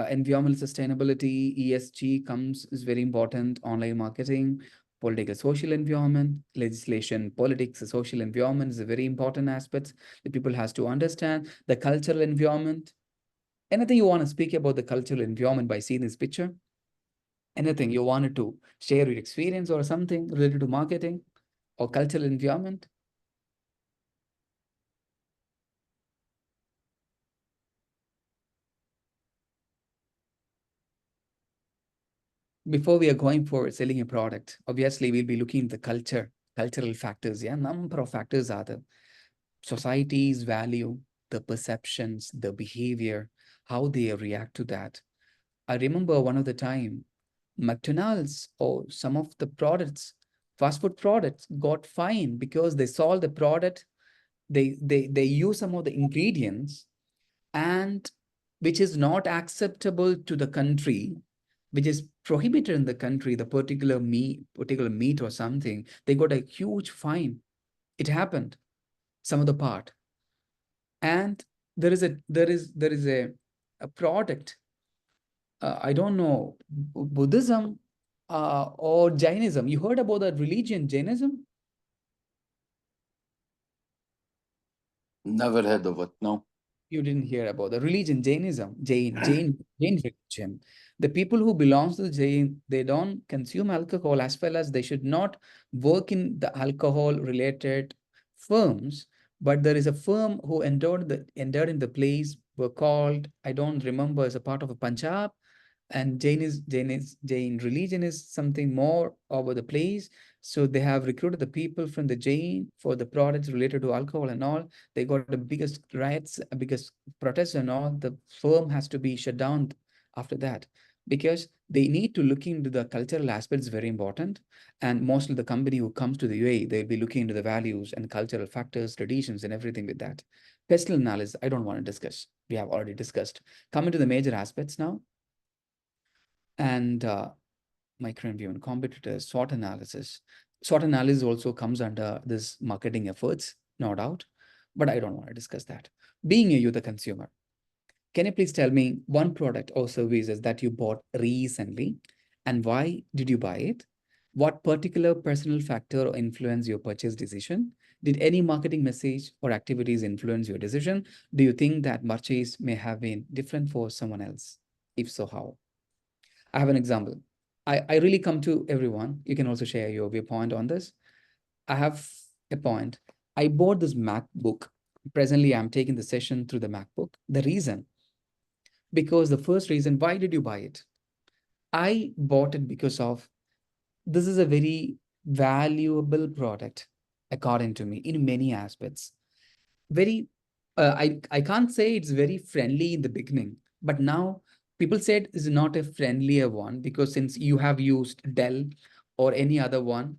environmental sustainability, ESG comes is very important. Online marketing, political, social environment, legislation, politics, social environment is a very important aspect that people has to understand. The cultural environment. Anything you want to speak about the cultural environment by seeing this picture? Anything you wanted to share your experience or something related to marketing or cultural environment? Before we are going for selling a product, obviously we'll be looking at the cultural factors. Yeah, number of factors are the society's value, the perceptions, the behavior, how they react to that. I remember one of the time, McDonald's or some of the products, fast food products, got fined because they sold the product. They use some of the ingredients, and which is not acceptable to the country, which is prohibited in the country, the particular meat or something. They got a huge fine. It happened, some of the part. And there is a product, I don't know, Buddhism or Jainism. You heard about that religion, Jainism? Never heard of it. No. You didn't hear about the religion, Jainism, Jain religion. The people who belongs to the Jain, they don't consume alcohol, as well as they should not work in the alcohol related firms. But there is a firm who entered in the place, were called, I don't remember, as a part of a Punjab. And Jain religion is something more over the place. So they have recruited the people from the Jain for the products related to alcohol and all. They got the biggest riots, biggest protests and all. The firm has to be shut down after that, because they need to look into the cultural aspects, very important. And mostly the company who comes to the UAE, they'll be looking into the values and cultural factors, traditions, and everything with that. Pestle analysis, I don't want to discuss. We have already discussed. Coming to the major aspects now, and microenvironment, competitors, SWOT analysis. SWOT analysis also comes under this marketing efforts, no doubt, but I don't want to discuss that. Being a youth consumer, can you please tell me one product or services that you bought recently, and why did you buy it? What particular personal factor or influence your purchase decision? Did any marketing message or activities influence your decision? Do you think that purchase may have been different for someone else? If so, how? I have an example. I really come to everyone. You can also share your viewpoint on this. I have a point. I bought this MacBook. Presently, I'm taking the session through the MacBook. The reason, because the first reason, why did you buy it? I bought it because of this is a very valuable product, according to me, in many aspects. Very, I can't say it's very friendly in the beginning, but now people said it's not a friendlier one because since you have used Dell or any other one,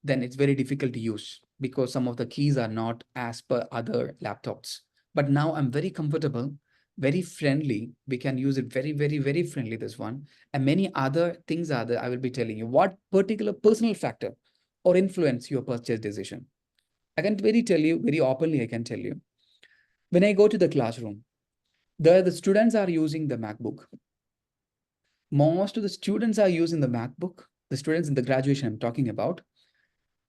then it's very difficult to use because some of the keys are not as per other laptops. But now I'm very comfortable, very friendly. We can use it very, very, very friendly, this one. And many other things are there. I will be telling you what particular personal factor or influence your purchase decision. I can very tell you, very openly, I can tell you. When I go to the classroom, the students are using the MacBook. Most of the students are using the MacBook. The students in the graduation I'm talking about.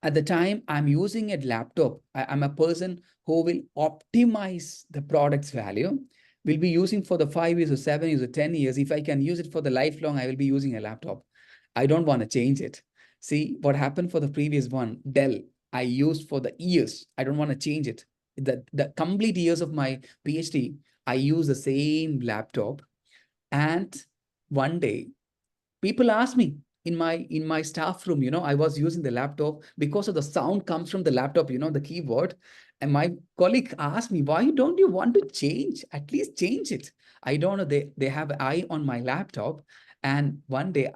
At the time I'm using a laptop, I'm a person who will optimize the product's value. Will be using for the 5 years or 7 years or 10 years. If I can use it for the lifelong, I will be using a laptop. I don't want to change it. See what happened for the previous one, Dell. I used for the years. I don't want to change it. The complete years of my PhD, I use the same laptop. And one day people ask me in my staff room, I was using the laptop because of the sound comes from the laptop, the keyboard. And my colleague asked me, why don't you want to change, at least change it? I don't know, they have an eye on my laptop. And one day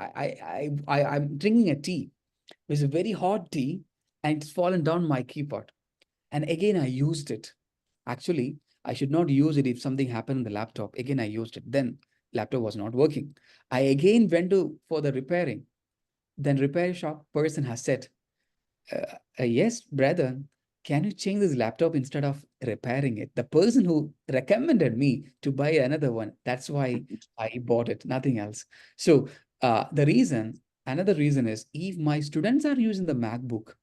I'm drinking a tea. It's a very hot tea, and it's fallen down my keyboard. And again I used it. Actually, I should not use it if something happened in the laptop. Again, I used it. Then laptop was not working. I again went to for the repairing. Then repair shop person has said, yes, brother, can you change this laptop instead of repairing it? The person who recommended me to buy another one, that's why I bought it, nothing else. So another reason is if my students are using the MacBook,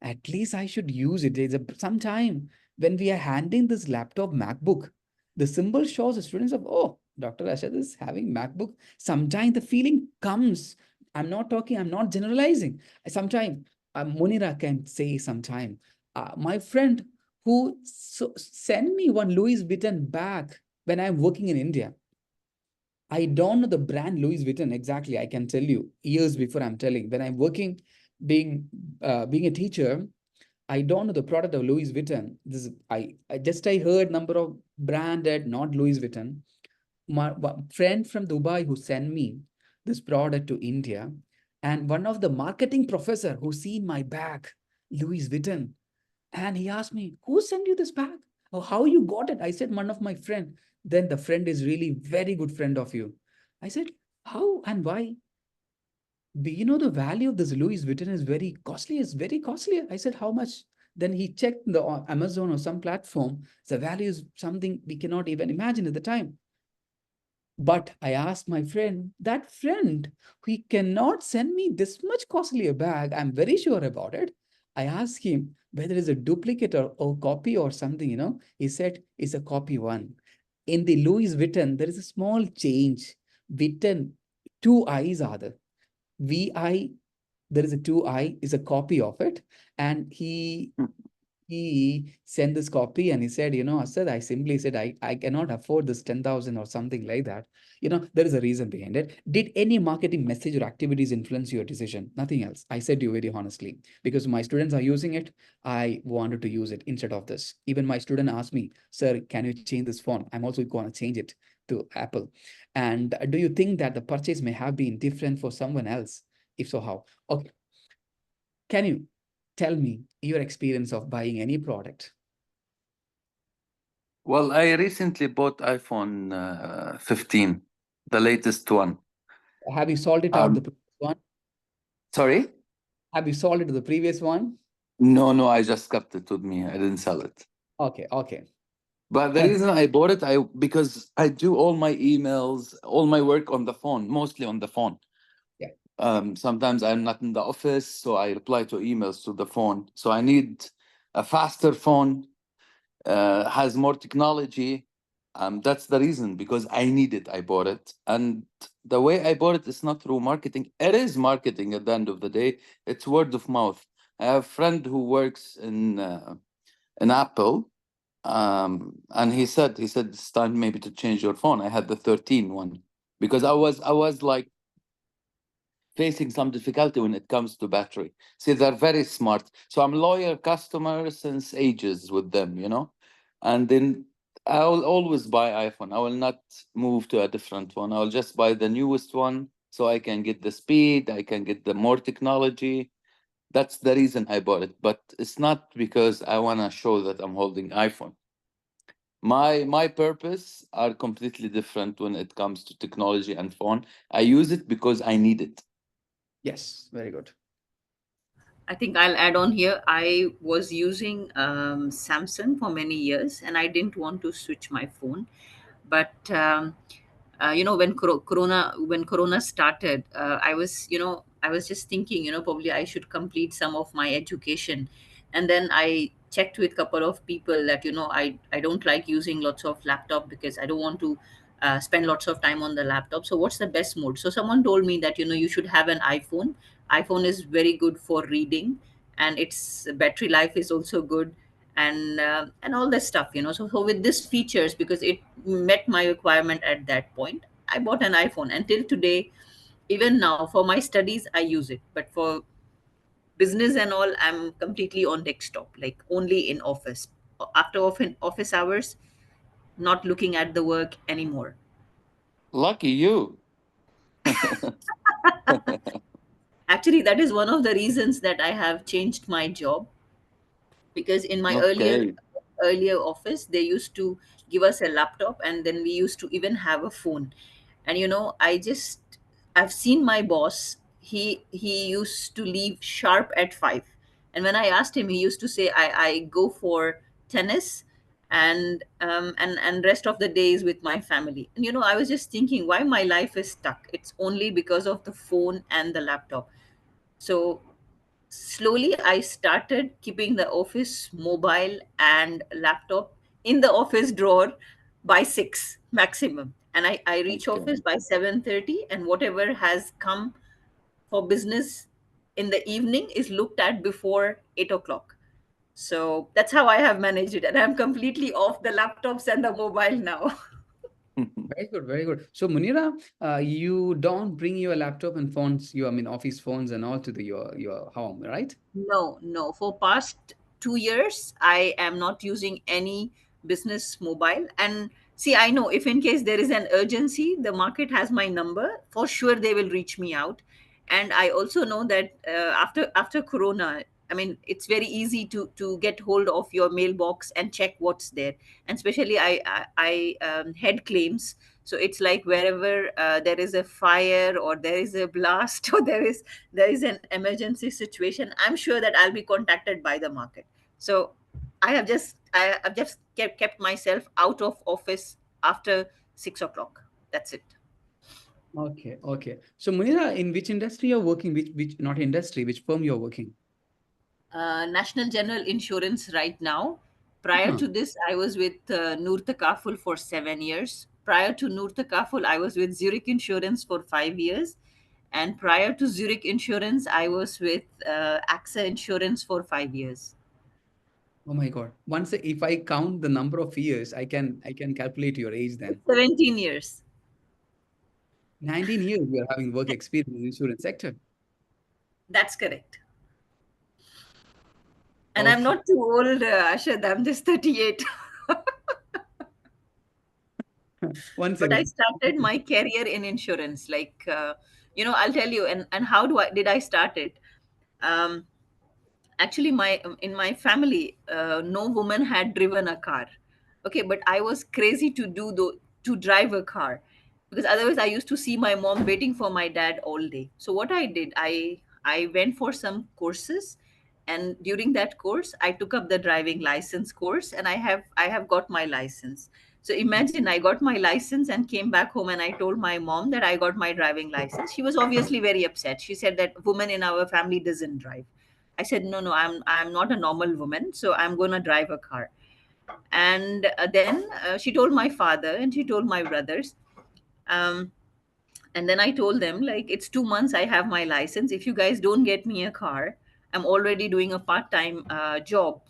at least I should use it. There's some time when we are handing this laptop MacBook, the symbol shows the students of, oh, Dr. Ashad is having MacBook. Sometimes the feeling comes. I'm not generalizing. Sometimes Munira can say sometime. My friend who sent me one Louis Vuitton bag when I'm working in India. I don't know the brand Louis Vuitton exactly. I can tell you years before I'm telling. When I'm working, being being a teacher, I don't know the product of Louis Vuitton. I heard number of branded, not Louis Vuitton. My friend from Dubai who sent me this product to India, and one of the marketing professor who seen my bag, Louis Vuitton, and he asked me, "Who sent you this bag? Or how you got it?" I said, "One of my friend." Then the friend is really very good friend of you. I said, "How and why?" The value of this Louis Vuitton is very costly. It's very costly. I said, how much? Then he checked the Amazon or some platform. The value is something we cannot even imagine at the time. But I asked my friend, that friend, he cannot send me this much costly a bag. I'm very sure about it. I asked him whether it's a duplicate or copy or something. He said it's a copy one. In the Louis Vuitton, there is a small change. Vuitton, two eyes are there. VI, there is a 2I, is a copy of it. And he sent this copy and he said, Asad, I simply said, I cannot afford this 10,000 or something like that. There is a reason behind it. Did any marketing message or activities influence your decision? Nothing else. I said to you very honestly, because my students are using it, I wanted to use it instead of this. Even my student asked me, sir, can you change this phone? I'm also going to change it to Apple. And do you think that the purchase may have been different for someone else? If so, how? Okay. Can you tell me your experience of buying any product? Well, I recently bought iPhone 15, the latest one. Have you sold it out the Um, previous one? sorry? Have you sold it to the previous one? No, I just kept it with me. I didn't sell it. Okay, okay. But the reason I bought it, because I do all my emails, all my work on the phone, mostly on the phone. Yeah. Sometimes I'm not in the office, so I reply to emails to the phone. So I need a faster phone, has more technology. That's the reason, because I need it. I bought it, and the way I bought it is not through marketing. It is marketing at the end of the day. It's word of mouth. I have a friend who works in Apple, and he said it's time maybe to change your phone. I had the 13 one because I was like facing some difficulty when it comes to battery. See, they're very smart. So I'm loyal customer since ages with them, you know. And then I will always buy iPhone. I will not move to a different one. I'll just buy the newest one so I can get the speed, I can get the more technology. That's the reason I bought it. But it's not because I want to show that I'm holding iPhone. My purpose are completely different when it comes to technology and phone. I use it because I need it. Yes, very good. I think I'll add on here. I was using Samsung for many years, and I didn't want to switch my phone. But when corona started, I was just thinking, probably I should complete some of my education. And then I checked with a couple of people that, I don't like using lots of laptop because I don't want to spend lots of time on the laptop. So what's the best mode? So someone told me that, you should have an iPhone is very good for reading, and its battery life is also good, and all this stuff. So with these features, because it met my requirement at that point, I bought an iPhone. Until today, even now, for my studies I use it, but for business and all, I'm completely on desktop, like only in office. After office hours, not looking at the work anymore. Lucky you. Actually, that is one of the reasons that I have changed my job, because in my Okay. earlier office, they used to give us a laptop, and then we used to even have a phone. And I've seen my boss. He used to leave sharp at 5, and when I asked him, he used to say, I go for tennis, and rest of the day is with my family. And I was just thinking, why my life is stuck? It's only because of the phone and the laptop. So slowly I started keeping the office mobile and laptop in the office drawer by 6 maximum, and I reach Okay. office by 7:30, and whatever has come for business in the evening is looked at before 8 o'clock. So that's how I have managed it, and I'm completely off the laptops and the mobile now. Very good, very good. So, Munira, you don't bring your laptop and phones, I mean, office phones and all to your home, right? No, no. For past 2 years, I am not using any business mobile. And see, I know if in case there is an urgency, the market has my number. For sure, they will reach me out. And I also know that after Corona, I mean, it's very easy to get hold of your mailbox and check what's there. And especially, I head claims. So it's like wherever there is a fire or there is a blast or there is an emergency situation, I'm sure that I'll be contacted by the market. So I've just kept myself out of office after 6 o'clock. That's it. Okay, okay. So, Munira, in which industry you're working? Which not industry, which firm you're working? National General Insurance right now. Prior Huh. to this, I was with Noor Takaful for 7 years. Prior to Noor Takaful, I was with Zurich Insurance for 5 years. And prior to Zurich Insurance, I was with AXA Insurance for 5 years. Oh my God. Once if I count the number of years, I can calculate your age then. 17 years. 19 years you are having work experience in the insurance sector. That's correct. And I'm Okay. not too old, Ashad. I'm just 38. One But I second. started my career in insurance. Like, I'll tell you. And how did I start it? Um, Actually, in my family, no woman had driven a car. Okay, but I was crazy to drive a car, because otherwise I used to see my mom waiting for my dad all day. So what I did, I went for some courses, and during that course I took up the driving license course, and I have got my license. So imagine, I got my license and came back home, and I told my mom that I got my driving license. She was obviously very upset. She said that woman in our family doesn't drive. I said, no, no, I'm not a normal woman, so I'm gonna drive a car. And then she told my father and she told my brothers. Um, and then I told them, like, it's 2 months I have my license. If you guys don't get me a car, I'm already doing a part-time job.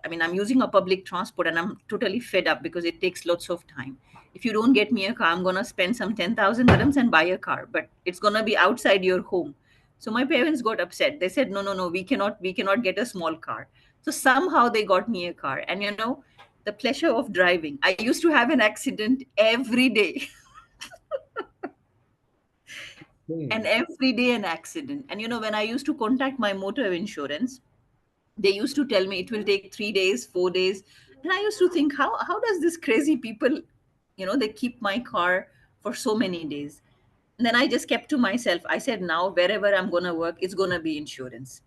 I mean, I'm using a public transport, and I'm totally fed up because it takes lots of time. If you don't get me a car, I'm gonna spend some 10,000 dirhams and buy a car, but it's gonna be outside your home. So my parents got upset. They said, no, no, no, we cannot get a small car. So somehow they got me a car. And you know, the pleasure of driving. I used to have an accident every day. And Okay. every day an accident. And you know, when I used to contact my motor insurance, they used to tell me it will take 3 days, 4 days. And I used to think, how does this crazy people, you know, they keep my car for so many days. And then I just kept to myself. I said, now wherever I'm gonna work, it's gonna be insurance.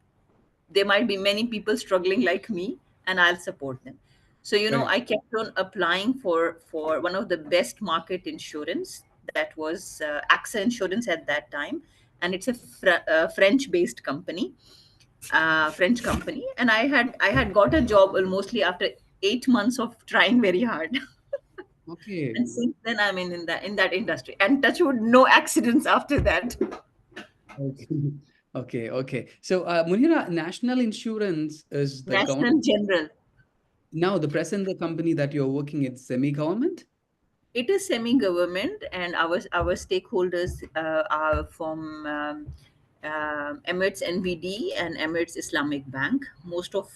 There might be many people struggling like me, and I'll support them. So you know, Right. I kept on applying for one of the best market insurance. That was AXA Insurance at that time, and it's a French based company, French company. And I had got a job almostly after 8 months of trying very hard. Okay. And since then I'm in that industry, and touch wood, no accidents after that. Okay. Okay. Okay. So, Munira, national insurance is the government. National General. Now, the present the company that you're working is semi-government. It is semi-government, and our stakeholders are from Emirates NBD and Emirates Islamic Bank. Most of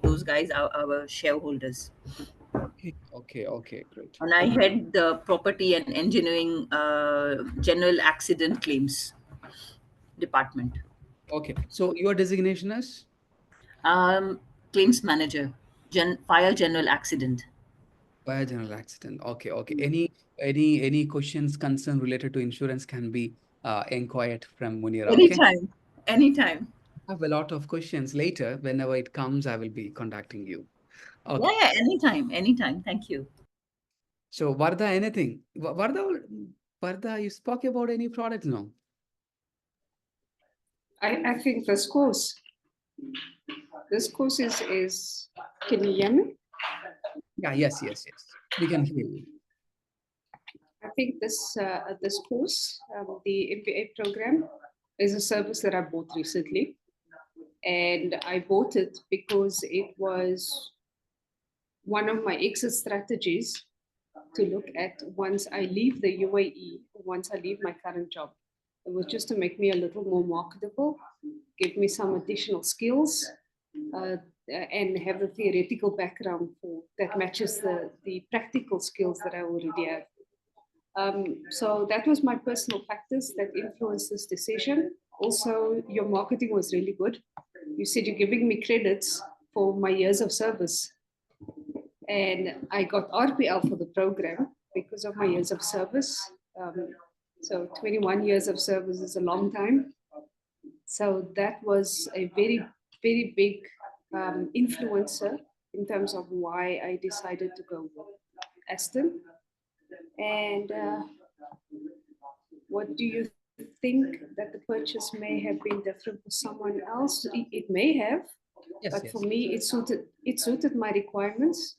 those guys are our shareholders. Okay. Okay. Okay. Great. And I head the property and engineering general accident claims department. Okay. So your designation is Um, Claims manager, fire general accident. fire general accident. Okay. Okay. Any questions, concern related to insurance can be inquired from Munira. Okay. Anytime, anytime. I have a lot of questions later. Whenever it comes, I will be contacting you. Yeah, Okay. yeah, anytime, anytime. Thank you. So Varda, anything? Varda, you spoke about any product? No. I think this course is, can you hear me? Yeah. Yes. Yes. Yes. We can hear you. I think this course, the MBA program, is a service that I bought recently, and I bought it because it was one of my exit strategies to look at once I leave the UAE, once I leave my current job. It was just to make me a little more marketable, give me some additional skills, and have the theoretical background that matches the practical skills that I already have. So that was my personal factors that influenced this decision. Also, your marketing was really good. You said you're giving me credits for my years of service. And I got RPL for the program because of my years of service. So 21 years of service is a long time. So that was a very, very big influencer in terms of why I decided to go with Aston. And what do you think that the purchase may have been different for someone else? It may have, Yes. but for Yes. me, it suited my requirements.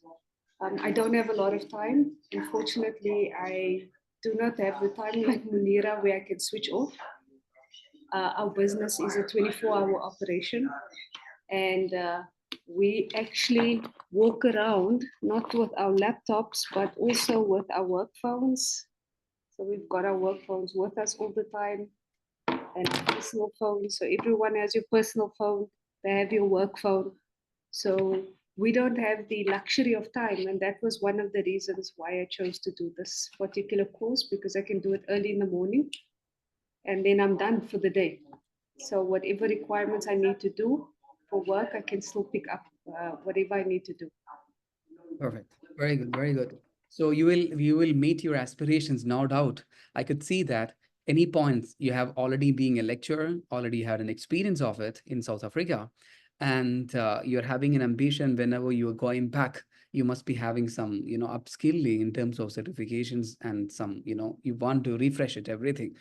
I don't have a lot of time. Unfortunately, I do not have the time like Munira where I can switch off. Our business is a 24-hour operation, and we actually walk around not with our laptops, but also with our work phones. So we've got our work phones with us all the time and personal phone. So everyone has your personal phone, they have your work phone. So we don't have the luxury of time. And that was one of the reasons why I chose to do this particular course, because I can do it early in the morning and then I'm done for the day. So whatever requirements I need to do for work, I can still pick up whatever I need to do. Perfect. Very good. Very good. So you will meet your aspirations, no doubt. I could see that any points you have already being a lecturer, already had an experience of it in South Africa, and you're having an ambition whenever you are going back, you must be having some, upskilling in terms of certifications and some, you want to refresh it, everything.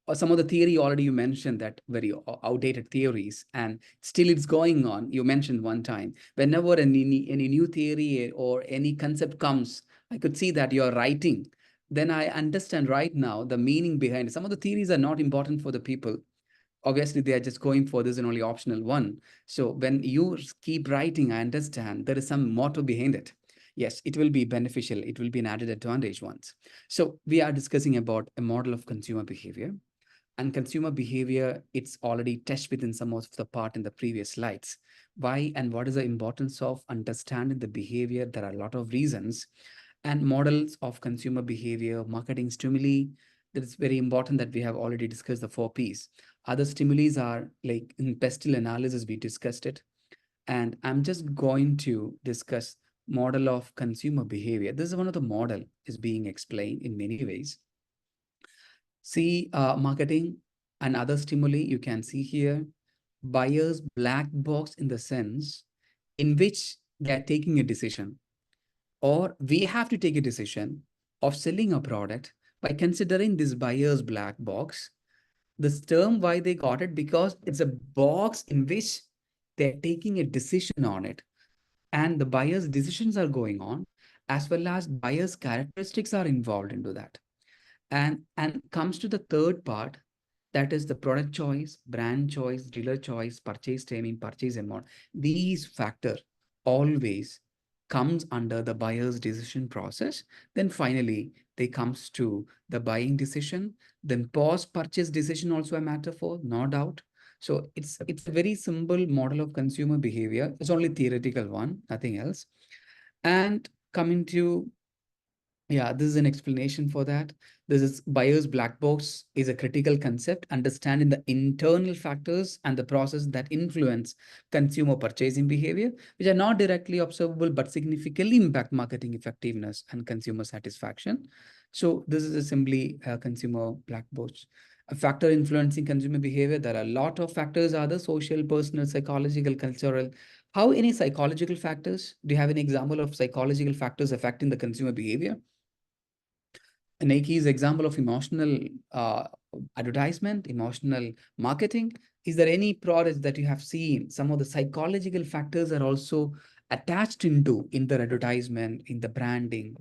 Or some of the theory already you mentioned that very outdated theories, and still it's going on. You mentioned one time whenever any new theory or any concept comes, I could see that you're writing. Then I understand right now the meaning behind it. Some of the theories are not important for the people. Obviously, they are just going for this and only optional one. So when you keep writing, I understand there is some motto behind it. Yes, it will be beneficial. It will be an added advantage once. So we are discussing about a model of consumer behavior. And consumer behavior, it's already touched within some of the part in the previous slides. Why and what is the importance of understanding the behavior? There are a lot of reasons and models of consumer behavior, marketing stimuli. That is very important that we have already discussed the 4 Ps. Other stimuli are like in pestle analysis, we discussed it. And I'm just going to discuss model of consumer behavior. This is one of the model is being explained in many ways. See, marketing and other stimuli, you can see here, buyer's black box in the sense in which they are taking a decision, or we have to take a decision of selling a product by considering this buyer's black box. This term, why they got it, because it's a box in which they're taking a decision on it. And the buyer's decisions are going on, as well as buyer's characteristics are involved into that. And comes to the third part, that is the product choice, brand choice, dealer choice, purchase timing, purchase amount. These factor always comes under the buyer's decision process. Then finally they comes to the buying decision. Then post purchase decision also a matter for, no doubt. So it's a very simple model of consumer behavior. It's only theoretical one, nothing else. And coming to, yeah, this is an explanation for that. This is buyer's black box is a critical concept, understanding the internal factors and the process that influence consumer purchasing behavior, which are not directly observable but significantly impact marketing effectiveness and consumer satisfaction. So this is a simply consumer black box. A factor influencing consumer behavior. There are a lot of factors, are the social, personal, psychological, cultural. How any psychological factors? Do you have any example of psychological factors affecting the consumer behavior? Nike is example of emotional advertisement, emotional marketing. Is there any product that you have seen some of the psychological factors are also attached into in the advertisement, in the branding?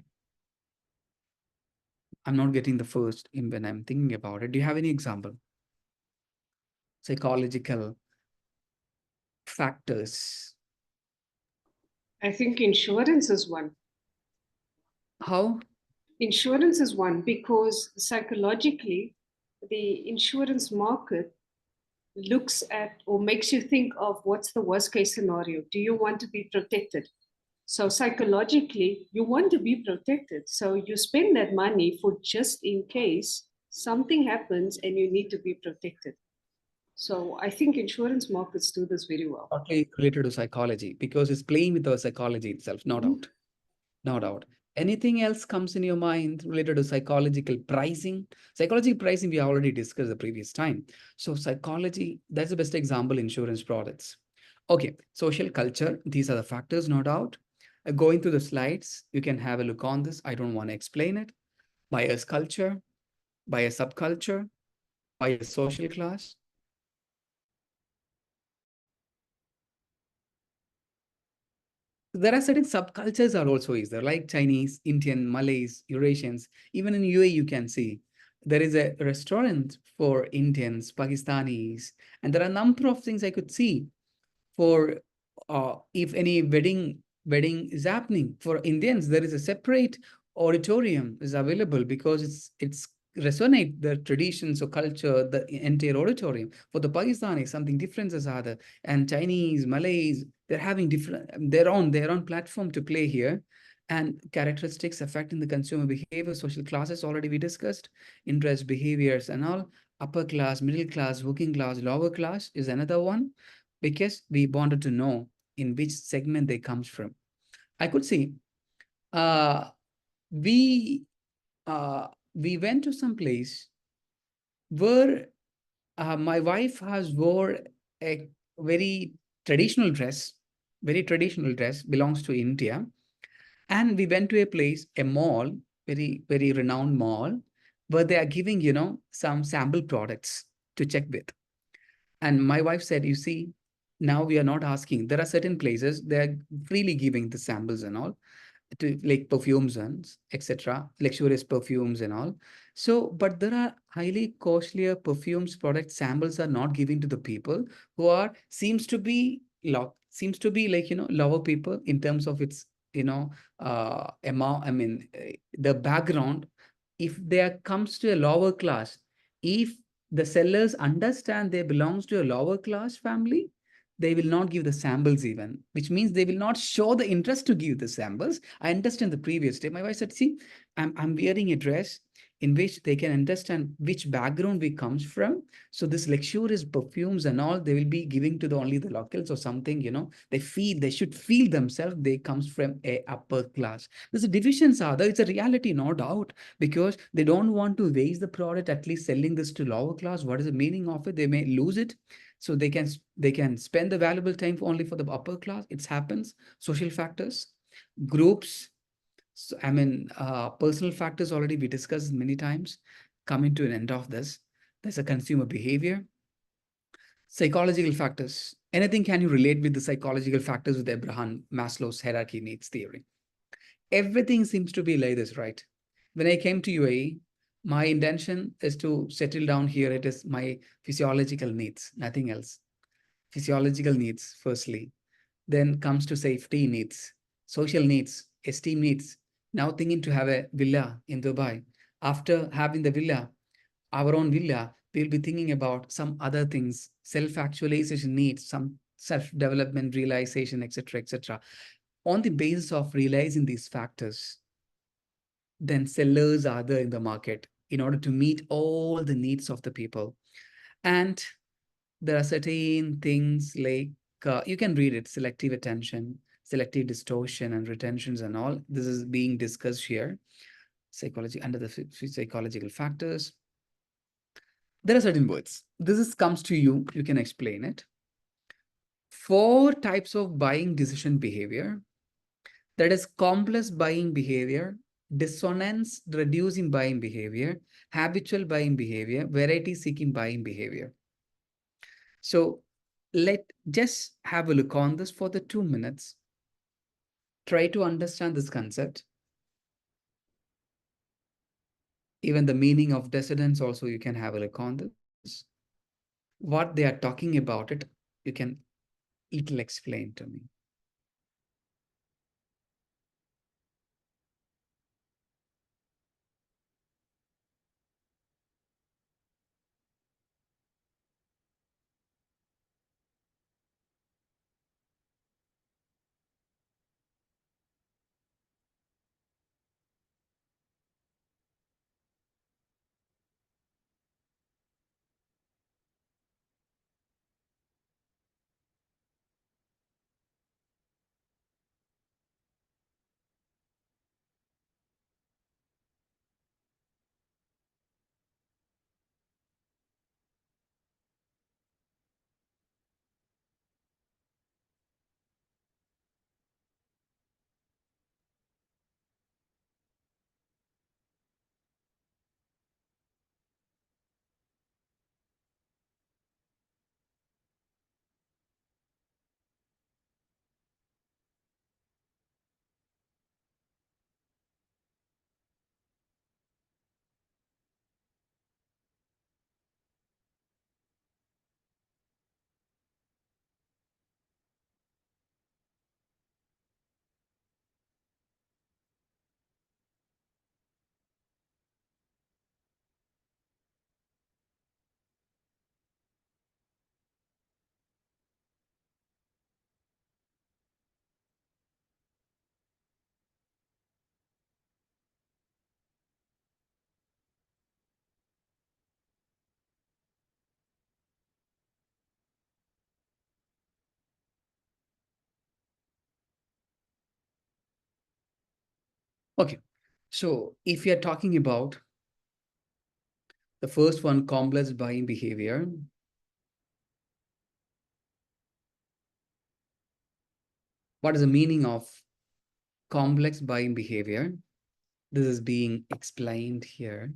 I'm not getting the first in when I'm thinking about it. Do you have any example? Psychological factors. I think insurance is one. How? Insurance is one because psychologically, the insurance market looks at or makes you think of what's the worst case scenario. Do you want to be protected? So psychologically, you want to be protected. So you spend that money for just in case something happens and you need to be protected. So I think insurance markets do this very well. Totally related to psychology because it's playing with our psychology itself, no doubt. No doubt. Anything else comes in your mind related to psychological pricing? Psychological pricing, we already discussed the previous time. So psychology, that's the best example, insurance products. Okay, social culture, these are the factors, no doubt. Going through the slides, you can have a look on this. I don't want to explain it. Bias culture, bias subculture, bias social class. There are certain subcultures are also is there, like Chinese, Indian, Malays, Eurasians. Even in UAE, you can see there is a restaurant for Indians, Pakistanis, and there are a number of things I could see for if any wedding is happening for Indians, there is a separate auditorium is available because it's resonate the traditions or culture, the entire auditorium. For the Pakistanis, something different is other, and Chinese, Malays, they're having different their own platform to play here. And characteristics affecting the consumer behavior, social classes already we discussed, interest, behaviors, and all. Upper class, middle class, working class, lower class is another one, because we wanted to know in which segment they comes from. I could see uh, we we went to some place where my wife has wore a very traditional dress, very traditional dress, belongs to India. And we went to a place, a mall, very renowned mall, where they are giving, some sample products to check with. And my wife said, you see, now we are not asking. There are certain places they're freely giving the samples and all, to like perfumes and etc., luxurious perfumes and all. So, but there are highly costlier perfumes product samples are not given to the people who are seems to be like lower people in terms of its amount. I mean, the background. If there comes to a lower class, if the sellers understand they belongs to a lower class family, they will not give the samples even, which means they will not show the interest to give the samples. I understand the previous day. My wife said, see, I'm wearing a dress in which they can understand which background we comes from. So this luxurious perfumes and all, they will be giving to the only the locals or something, they should feel themselves, they comes from a upper class. There's a divisions are there. It's a reality, no doubt, because they don't want to waste the product, at least selling this to lower class. What is the meaning of it? They may lose it. So they can spend the valuable time only for the upper class. It happens. Social factors, groups. So, I mean, personal factors already we discussed many times. Coming to an end of this, there's a consumer behavior, psychological factors. Anything can you relate with the psychological factors with Abraham Maslow's hierarchy needs theory? Everything seems to be like this, right? When I came to UAE, my intention is to settle down here. It is my physiological needs, nothing else. Physiological needs, firstly. Then comes to safety needs, social needs, esteem needs. Now thinking to have a villa in Dubai. After having the villa, our own villa, we'll be thinking about some other things, self-actualization needs, some self-development, realization, etc., etc. On the basis of realizing these factors, then sellers are there in the market in order to meet all the needs of the people. And there are certain things like you can read it: selective attention, selective distortion, and retentions, and all. This is being discussed here. Psychology under the psychological factors. There are certain words. This is comes to you. You can explain it. 4 types of buying decision behavior. That is complex buying behavior, dissonance reducing buying behavior, habitual buying behavior, variety seeking buying behavior. So let just have a look on this for the 2 minutes. Try to understand this concept. Even the meaning of descendants also you can have a look on this. What they are talking about it, you can little explain to me. Okay. So if you're talking about the first one, complex buying behavior, what is the meaning of complex buying behavior? This is being explained here.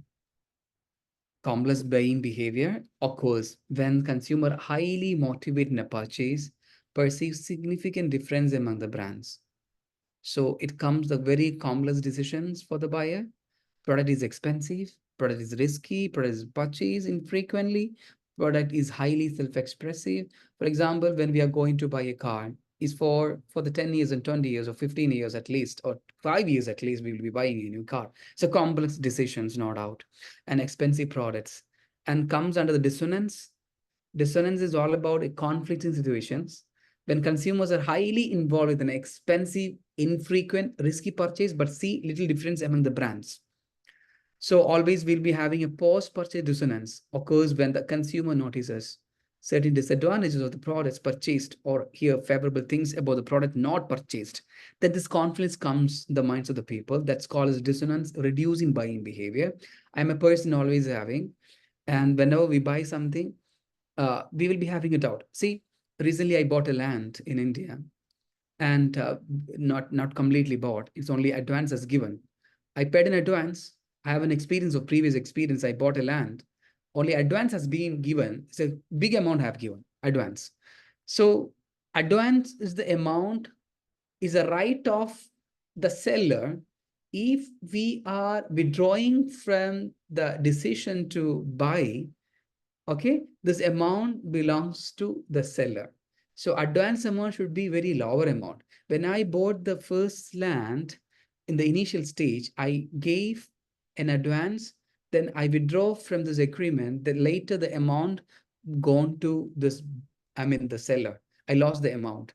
Complex buying behavior occurs when consumer highly motivated in a purchase perceives significant difference among the brands. So it comes the very complex decisions for the buyer. Product is expensive, product is risky, product is purchased infrequently, product is highly self-expressive. For example, when we are going to buy a car, is for the 10 years and 20 years or 15 years at least, or 5 years at least, we will be buying a new car. So complex decisions, no doubt. And expensive products. and comes under the dissonance. Dissonance is all about conflicting situations when consumers are highly involved with an expensive, infrequent, risky purchase, but see little difference among the brands. So always we'll be having a post-purchase dissonance occurs when the consumer notices certain disadvantages of the products purchased or hear favorable things about the product not purchased. Then this conflict comes in the minds of the people. That's called as dissonance, reducing buying behavior. I'm a person always having, and whenever we buy something, we will be having a doubt. See, recently I bought a land in India, and not completely bought. It's only advance as given. I paid in advance. I have an experience of previous experience. I bought a land. Only advance has been given. It's a big amount I have given advance. So advance is the amount, is a right of the seller if we are withdrawing from the decision to buy. Okay, this amount belongs to the seller. So advance amount should be very lower amount. When I bought the first land in the initial stage, I gave an advance, then I withdraw from this agreement, then later the amount gone to this, I mean the seller. I lost the amount.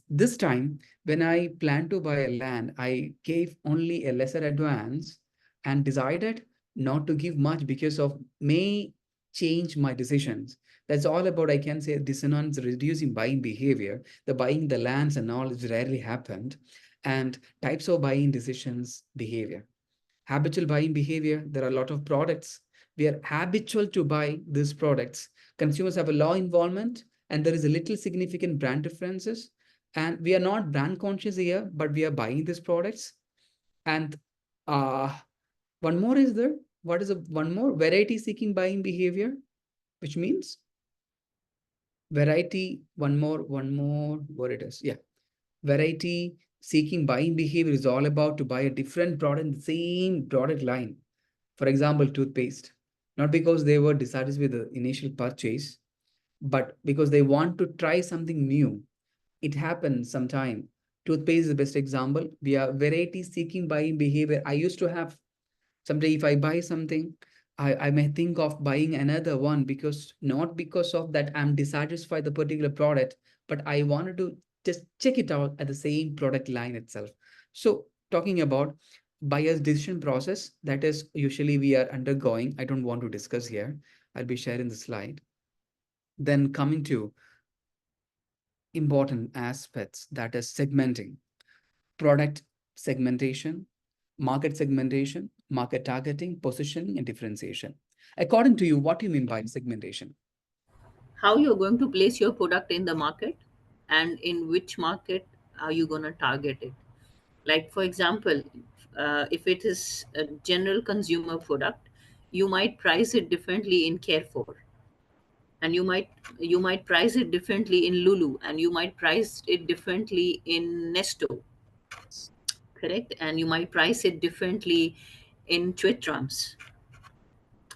This time, when I plan to buy a land, I gave only a lesser advance and decided not to give much because of may change my decisions. That's all about, I can say, dissonance, reducing buying behavior. The buying the lands and all is rarely happened. And types of buying decisions behavior. Habitual buying behavior, there are a lot of products. We are habitual to buy these products. Consumers have a low involvement and there is a little significant brand differences. And we are not brand conscious here, but we are buying these products. And uh, one more is there. What is one more? Variety seeking buying behavior, which means variety, one more, what it is. Yeah. Variety seeking buying behavior is all about to buy a different product in the same product line. For example, toothpaste. Not because they were dissatisfied with the initial purchase, but because they want to try something new. It happens sometime. Toothpaste is the best example. We are variety seeking buying behavior. I used to have someday if I buy something, I may think of buying another one because not because of that I'm dissatisfied the particular product, but I wanted to just check it out at the same product line itself. So talking about buyer's decision process, that is usually we are undergoing. I don't want to discuss here. I'll be sharing the slide. Then coming to important aspects, that is segmenting, product segmentation, market segmentation, market targeting, positioning, and differentiation. According to you, what do you mean by segmentation? How you're going to place your product in the market, and in which market are you going to target it. Like for example, if it is a general consumer product, you might price it differently in Carrefour, and you might price it differently in Lulu, and you might price it differently in Nesto, correct? And you might price it differently in Twitrams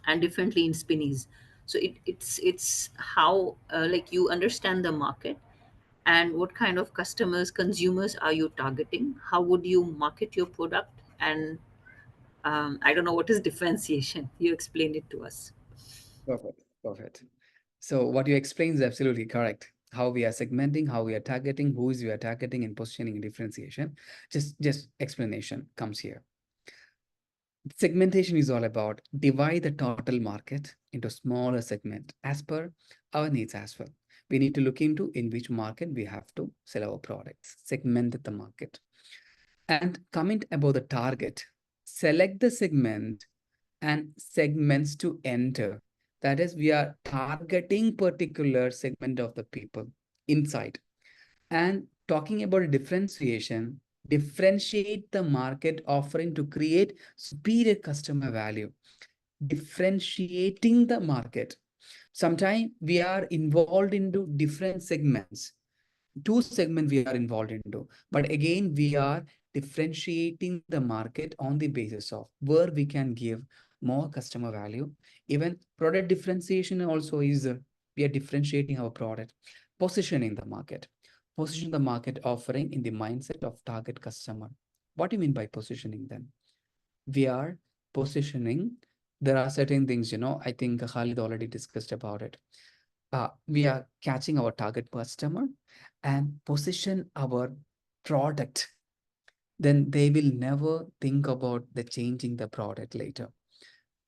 and differently in Spinneys. So it's how like you understand the market, and what kind of customers, consumers are you targeting, how would you market your product, and I don't know what is differentiation. You explain it to us. Perfect. Perfect. So what you explained is absolutely correct. How we are segmenting, how we are targeting, who is we are targeting, and positioning and differentiation. Just explanation comes here. Segmentation is all about divide the total market into smaller segment as per our needs as well. We need to look into in which market we have to sell our products, segment the market. And comment about the target, select the segment and segments to enter. That is, we are targeting particular segment of the people inside. And talking about differentiation, differentiate the market offering to create superior customer value. Differentiating the market. Sometimes we are involved into different segments. Two segments we are involved into, but again we are differentiating the market on the basis of where we can give more customer value. Even product differentiation also is we are differentiating our product. Positioning the market, position the market offering in the mindset of target customer. What do you mean by positioning them? We are positioning there are certain things, I think Khalid already discussed about it. We are catching our target customer and position our product, then they will never think about the changing the product later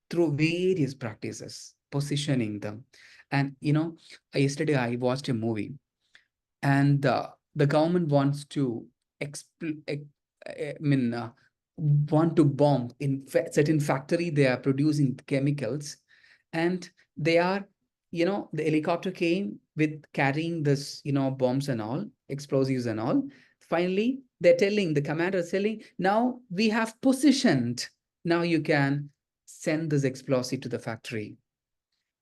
through various practices, positioning them. And yesterday I watched a movie, and the government wants to I mean, want to bomb in certain factory. They are producing chemicals, and they are, the helicopter came with carrying this, bombs and all, explosives and all. Finally, they're telling, the commander is telling, now we have positioned, now you can send this explosive to the factory.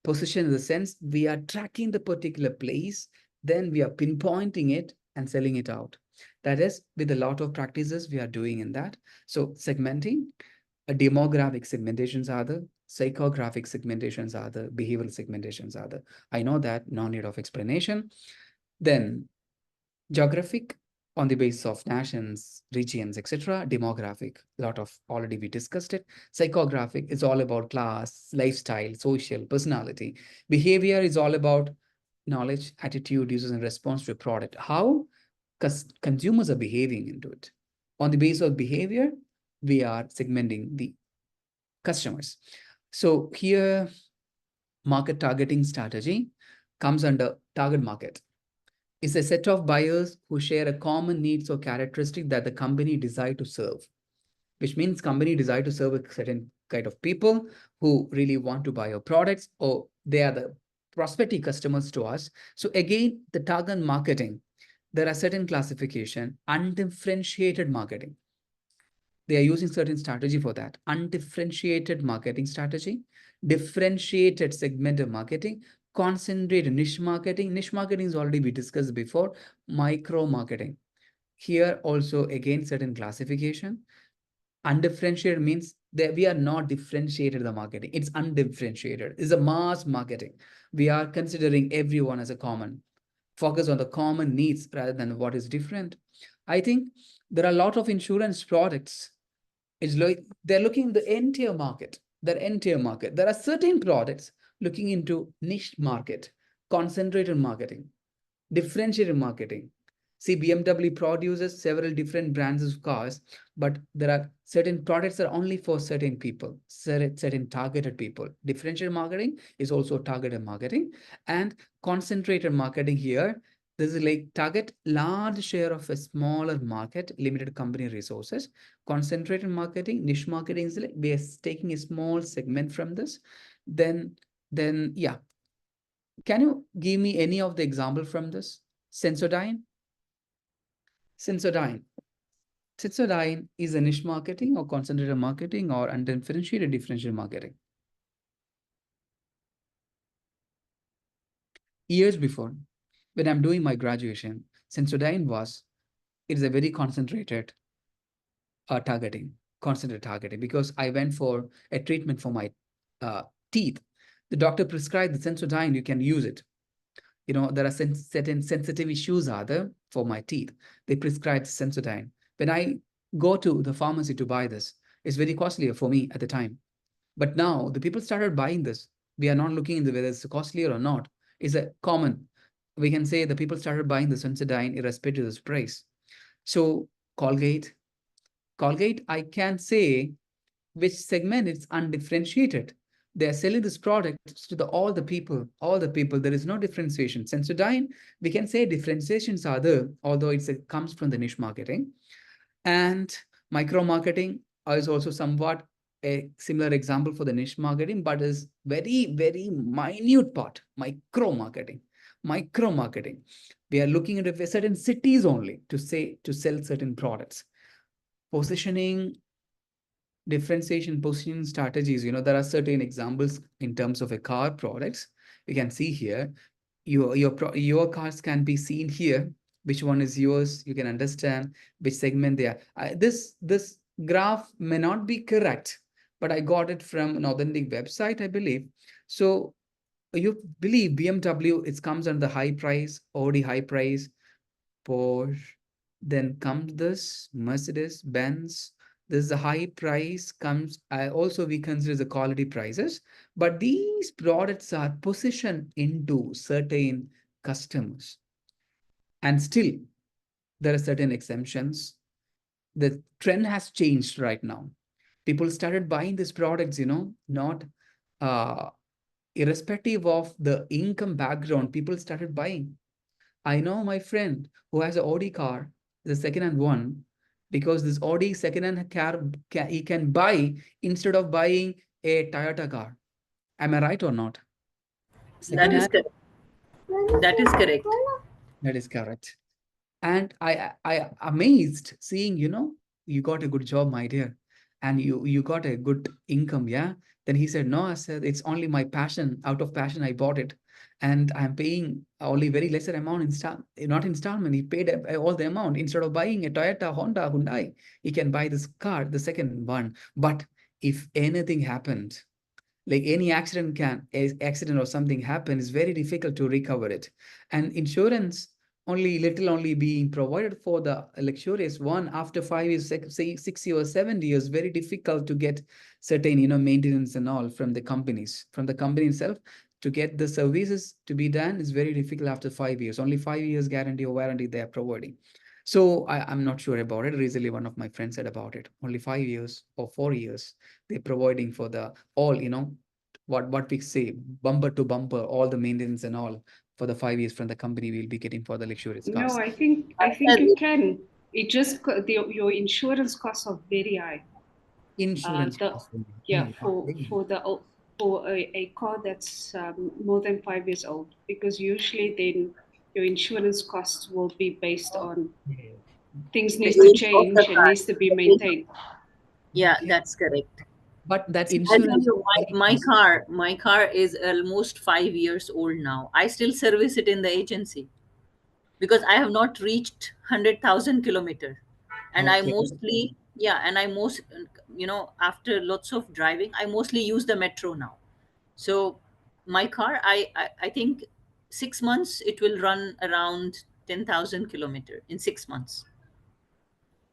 Position in the sense we are tracking the particular place, then we are pinpointing it and selling it out. That is, with a lot of practices we are doing in that. So segmenting, a demographic segmentations are the, psychographic segmentations are the, behavioral segmentations are the. I know that, no need of explanation. Then geographic, on the basis of nations, regions, etc. Demographic, a lot of already we discussed it. Psychographic is all about class, lifestyle, social, personality. Behavior is all about knowledge, attitude, uses and response to a product. How consumers are behaving into it. On the basis of behavior, we are segmenting the customers. So here, market targeting strategy comes under target market. Is a set of buyers who share a common needs or characteristic that the company desire to serve, which means company desire to serve a certain kind of people who really want to buy your products, or they are the prospective customers to us. So again, the target marketing, there are certain classification, undifferentiated marketing. They are using certain strategy for that. Undifferentiated marketing strategy, differentiated segmented marketing, concentrated niche marketing. Niche marketing is already we discussed before. Micro marketing. Here also again certain classification. Undifferentiated means that we are not differentiated the marketing. It's undifferentiated. It's a mass marketing. We are considering everyone as a common. Focus on the common needs rather than what is different. I think there are a lot of insurance products. It's like they're looking the entire market, their entire market. There are certain products looking into niche market, concentrated marketing, differentiated marketing. See, BMW produces several different brands of cars, but there are certain products that are only for certain people, certain targeted people. Differentiated marketing is also targeted marketing, and concentrated marketing here. This is like target large share of a smaller market, limited company resources. Concentrated marketing, niche marketing is like we are taking a small segment from this. Then yeah. Can you give me any of the example from this? Sensodyne? Sensodyne. Sensodyne is a niche marketing or concentrated marketing or undifferentiated differentiated marketing. Years before, when I'm doing my graduation, Sensodyne was, it is a very concentrated targeting, concentrated targeting, because I went for a treatment for my teeth. The doctor prescribed the Sensodyne, you can use it. There are certain sensitive issues are there for my teeth. They prescribe Sensodyne. When I go to the pharmacy to buy this, it's very costlier for me at the time. But now the people started buying this. We are not looking into whether it's costlier or not. It's a common. We can say the people started buying the Sensodyne irrespective of the price. So Colgate, I can say which segment is undifferentiated. They are selling this product to all the people, There is no differentiation. Sensodyne, we can say differentiations are there, although it comes from the niche marketing. And micro marketing is also somewhat a similar example for the niche marketing, but is very, very minute part, micro marketing. Micro marketing. We are looking at certain cities only to sell certain products. Positioning, differentiation, positioning strategies. There are certain examples in terms of a car products. You can see here, your cars can be seen here. Which one is yours? You can understand which segment they are. This graph may not be correct, but I got it from an authentic website, I believe. So you believe BMW, it comes under the high price, Audi high price, Porsche, then comes this Mercedes, Benz, This is a high price comes, also we consider the quality prices, but these products are positioned into certain customers. And still, there are certain exemptions. The trend has changed right now. People started buying these products, not uh, irrespective of the income background, people started buying. I know my friend who has an Audi car, the second-hand one, because this Audi second-hand car he can buy instead of buying a Toyota car. Am I right or not? That is Second-hand, correct. That is correct. that is correct. And I amazed seeing, you got a good job, my dear, and you got a good income, yeah. Then he said, no, I said, it's only my passion. Out of passion, I bought it, and I'm paying only very lesser amount not installment. He paid all the amount instead of buying a Toyota, Honda, Hyundai. He can buy this car, the second one. But if anything happened, like any accident or something happen, is very difficult to recover it. And insurance only being provided for the luxurious one after 5 years, say 6 years, 7 years, very difficult to get certain maintenance and all from the companies, from the company itself. To get the services to be done is very difficult after 5 years. Only 5 years guarantee or warranty they are providing. So I'm not sure about it. Recently one of my friends said about it, only 5 years or 4 years they're providing for the all, what we say, bumper to bumper, all the maintenance and all for the 5 years from the company we'll be getting for the luxurious No, cars. I think you can. It just your insurance costs are very high. Insurance The cost will Yeah, be okay. for a car that's more than 5 years old, because usually then your insurance costs will be based on Okay. things The needs to age of the change and car. needs to be The age. maintained. Yeah, Okay. that's correct. But that See, I'll tell insurance you, very costly. my car is almost 5 years old now. I still service it in the agency because I have not reached 100,000 kilometer, and I Okay. mostly, yeah, and I most, after lots of driving, I mostly use the metro now. So my car, I think 6 months it will run around 10,000 kilometer in 6 months.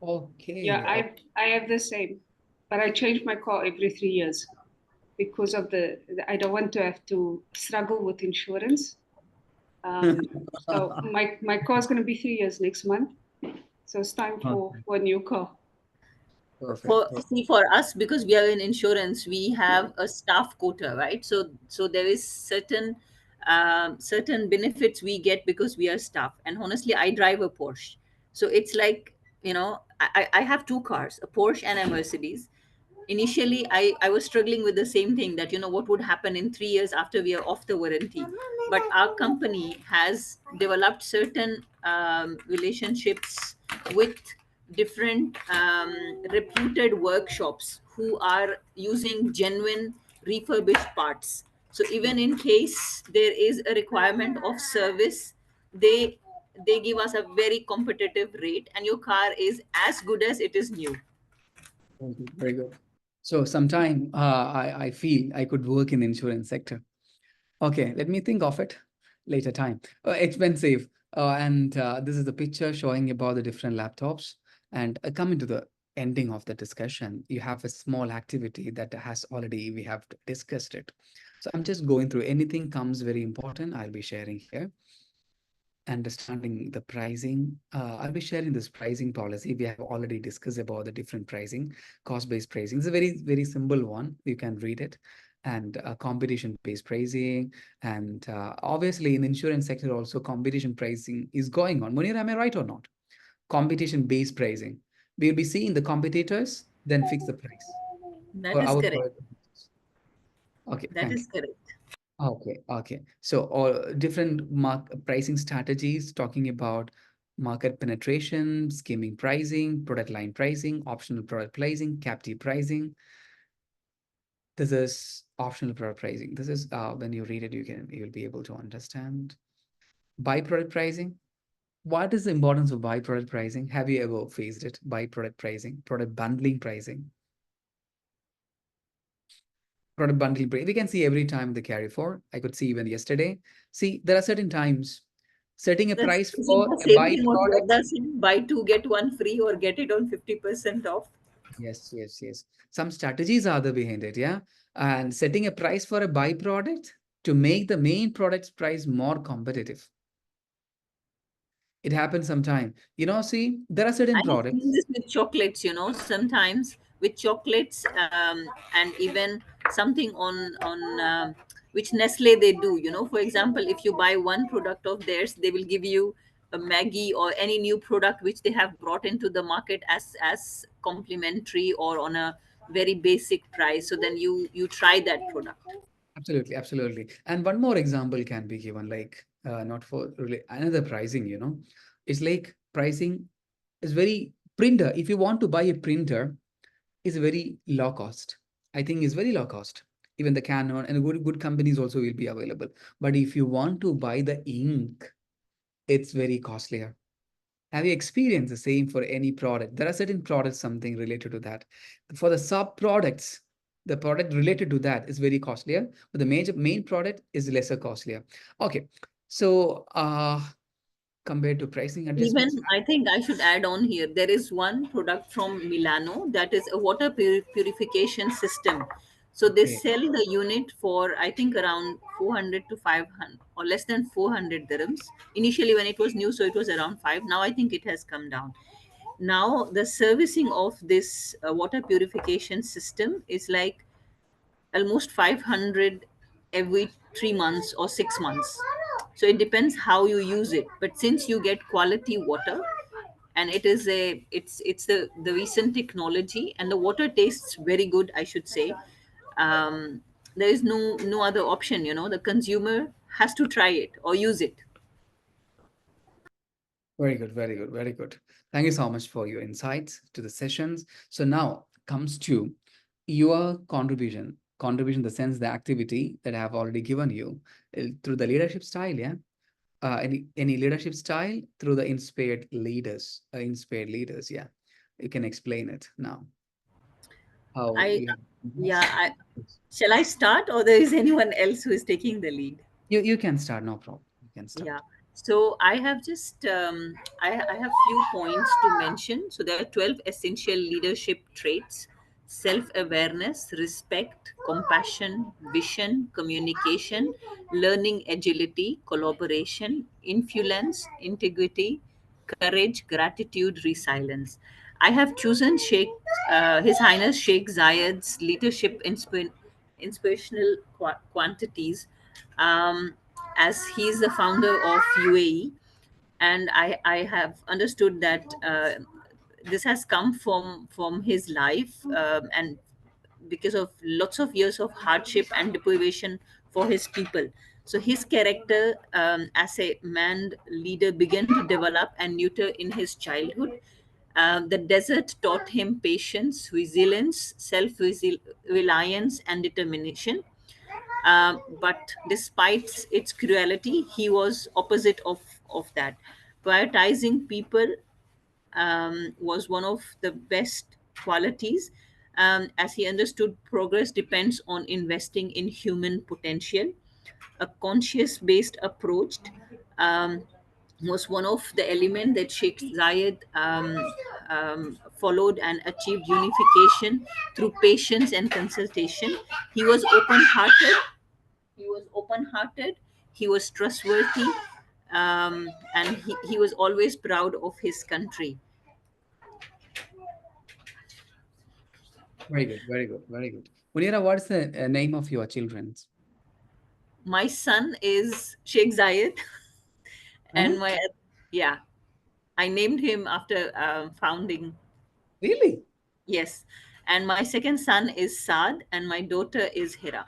Yeah, Okay. I have the same, but I change my car every 3 years because of I don't want to have to struggle with insurance. Okay. So my car is going to be 3 years next month, so it's time for a new car. Perfect. For, Perfect. see, for us, because we are in insurance, we have a staff quota, right? So there is certain benefits we get because we are staff. And honestly, I drive a Porsche, so it's like, I have two cars, a Porsche and a Mercedes. Initially, I was struggling with the same thing, that what would happen in 3 years after we are off the warranty. But our company has developed certain relationships with different reputed workshops who are using genuine refurbished parts. So even in case there is a requirement of service, they they give us a very competitive rate, and your car is as good as it is new. Very good. Very good. So sometime I feel I could work in the insurance sector. Okay, let me think of it later time. Expensive. And this is the picture showing about the different laptops. And coming to the ending of the discussion, you have a small activity that has already, we have discussed it. So I'm just going through anything comes very important. I'll be sharing here. Understanding the pricing. I'll be sharing this pricing policy. We have already discussed about the different pricing, cost-based pricing. It's a very, very simple one. You can read it. And competition-based pricing. And obviously in the insurance sector also competition pricing is going on. Munir, am I right or not? Competition-based pricing. We'll be seeing the competitors, then fix the price That for is our correct. product. Okay, That thank is you. correct. Okay, okay. So all different pricing strategies talking about market penetration, skimming pricing, product line pricing, optional product pricing, captive pricing. This is optional product pricing. This is when you read it, you'll be able to understand. By-product pricing. What is the importance of by-product pricing? Have you ever faced it? By-product pricing, product bundling pricing. Product bundling pricing. We can see every time they carry for. I could see even yesterday. See, there are certain times setting a That's, price is it for the a same thing what byproduct. Yoda said? Buy two, get one free, or get it on 50% off? Yes, yes, yes. Some strategies are there behind it, yeah. And setting a price for a byproduct to make the main product's price more competitive. It happens sometime. See, there are certain I have seen products. this with chocolates, sometimes with chocolates, and even something on which Nestle they do. For example, if you buy one product of theirs, they will give you a Maggie or any new product which they have brought into the market as complimentary or on a very basic price. So then you try that product. Absolutely, absolutely. And one more example can be given, like not for really another pricing, it's like pricing is very printer. If you want to buy a printer, is very low cost. I think is very low cost. Even the Canon and good companies also will be available. But if you want to buy the ink, it's very costlier. Have you experienced the same for any product? There are certain products, something related to that. For the sub products, the product related to that is very costlier, but the major main product is lesser costlier. Okay, so compared to pricing adjustments, Even I think I should add on here, there is one product from Milano that is a water purification system. So they okay, sell the unit for I think around 400 to 500 or less than 400 dirhams. Initially, when it was new, so it was around 5. Now I think it has come down. Now the servicing of this water purification system is like almost 500 every 3 months or 6 months. So it depends how you use it, but since you get quality water, and it's the recent technology, and the water tastes very good, I should say. There is no other option, the consumer has to try it or use it. very good, very good, very good. Thank you so much for your insights to the sessions. So now comes to your contribution. Contribution in the sense the activity that I have already given you through the leadership style, yeah. Any leadership style through the inspired leaders, yeah. You can explain it now. How I you have. Mhm. Yeah, shall I start, or there is anyone else who is taking the lead? You can start, no problem. You can Yeah. start. So I have just I have few points to mention. So there are 12 essential leadership traits: self-awareness, respect, compassion, vision, communication, learning, agility, collaboration, influence, integrity, courage, gratitude, resilience. I have chosen His Highness Sheikh Zayed's leadership inspirational quantities, um, as he is the founder of UAE, and I have understood that this has come from his life, and because of lots of years of hardship and deprivation for his people. So his character, as a manned leader, began to develop and nurture in his childhood. The desert taught him patience, resilience, self-reliance, and determination. But despite its cruelty, he was opposite of that. Prioritizing people was one of the best qualities, as he understood progress depends on investing in human potential. A conscious based approach um, was one of the elements that Sheikh Zayed followed and achieved unification through patience and consultation. He was open hearted, he was open hearted, he was trustworthy, and he was always proud of his country. Very good, very good, very good. Munira, what's the name of your children's? My son is Sheikh Zayed, Huh? and yeah, I named him after founding. Really? Yes, and my second son is Saad, and my daughter is Hira.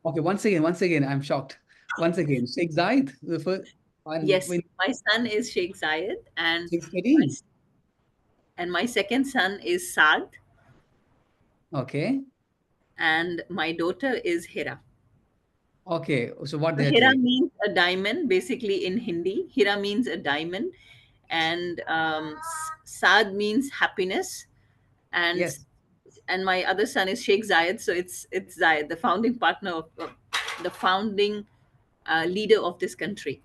Okay, once again, I'm shocked. Once again, Sheikh Zayed, the first, and Yes, when my son is Sheikh Zayed, Sheikh Kareem. and my second son is Saad, Okay, and my daughter is Hira. okay. So what So they are Hira doing? means a diamond, basically in Hindi. Hira means a diamond, and Saad means happiness, and Yes. my other son is Sheikh Zayed, so it's Zayed, the founding partner of the founding leader of this country.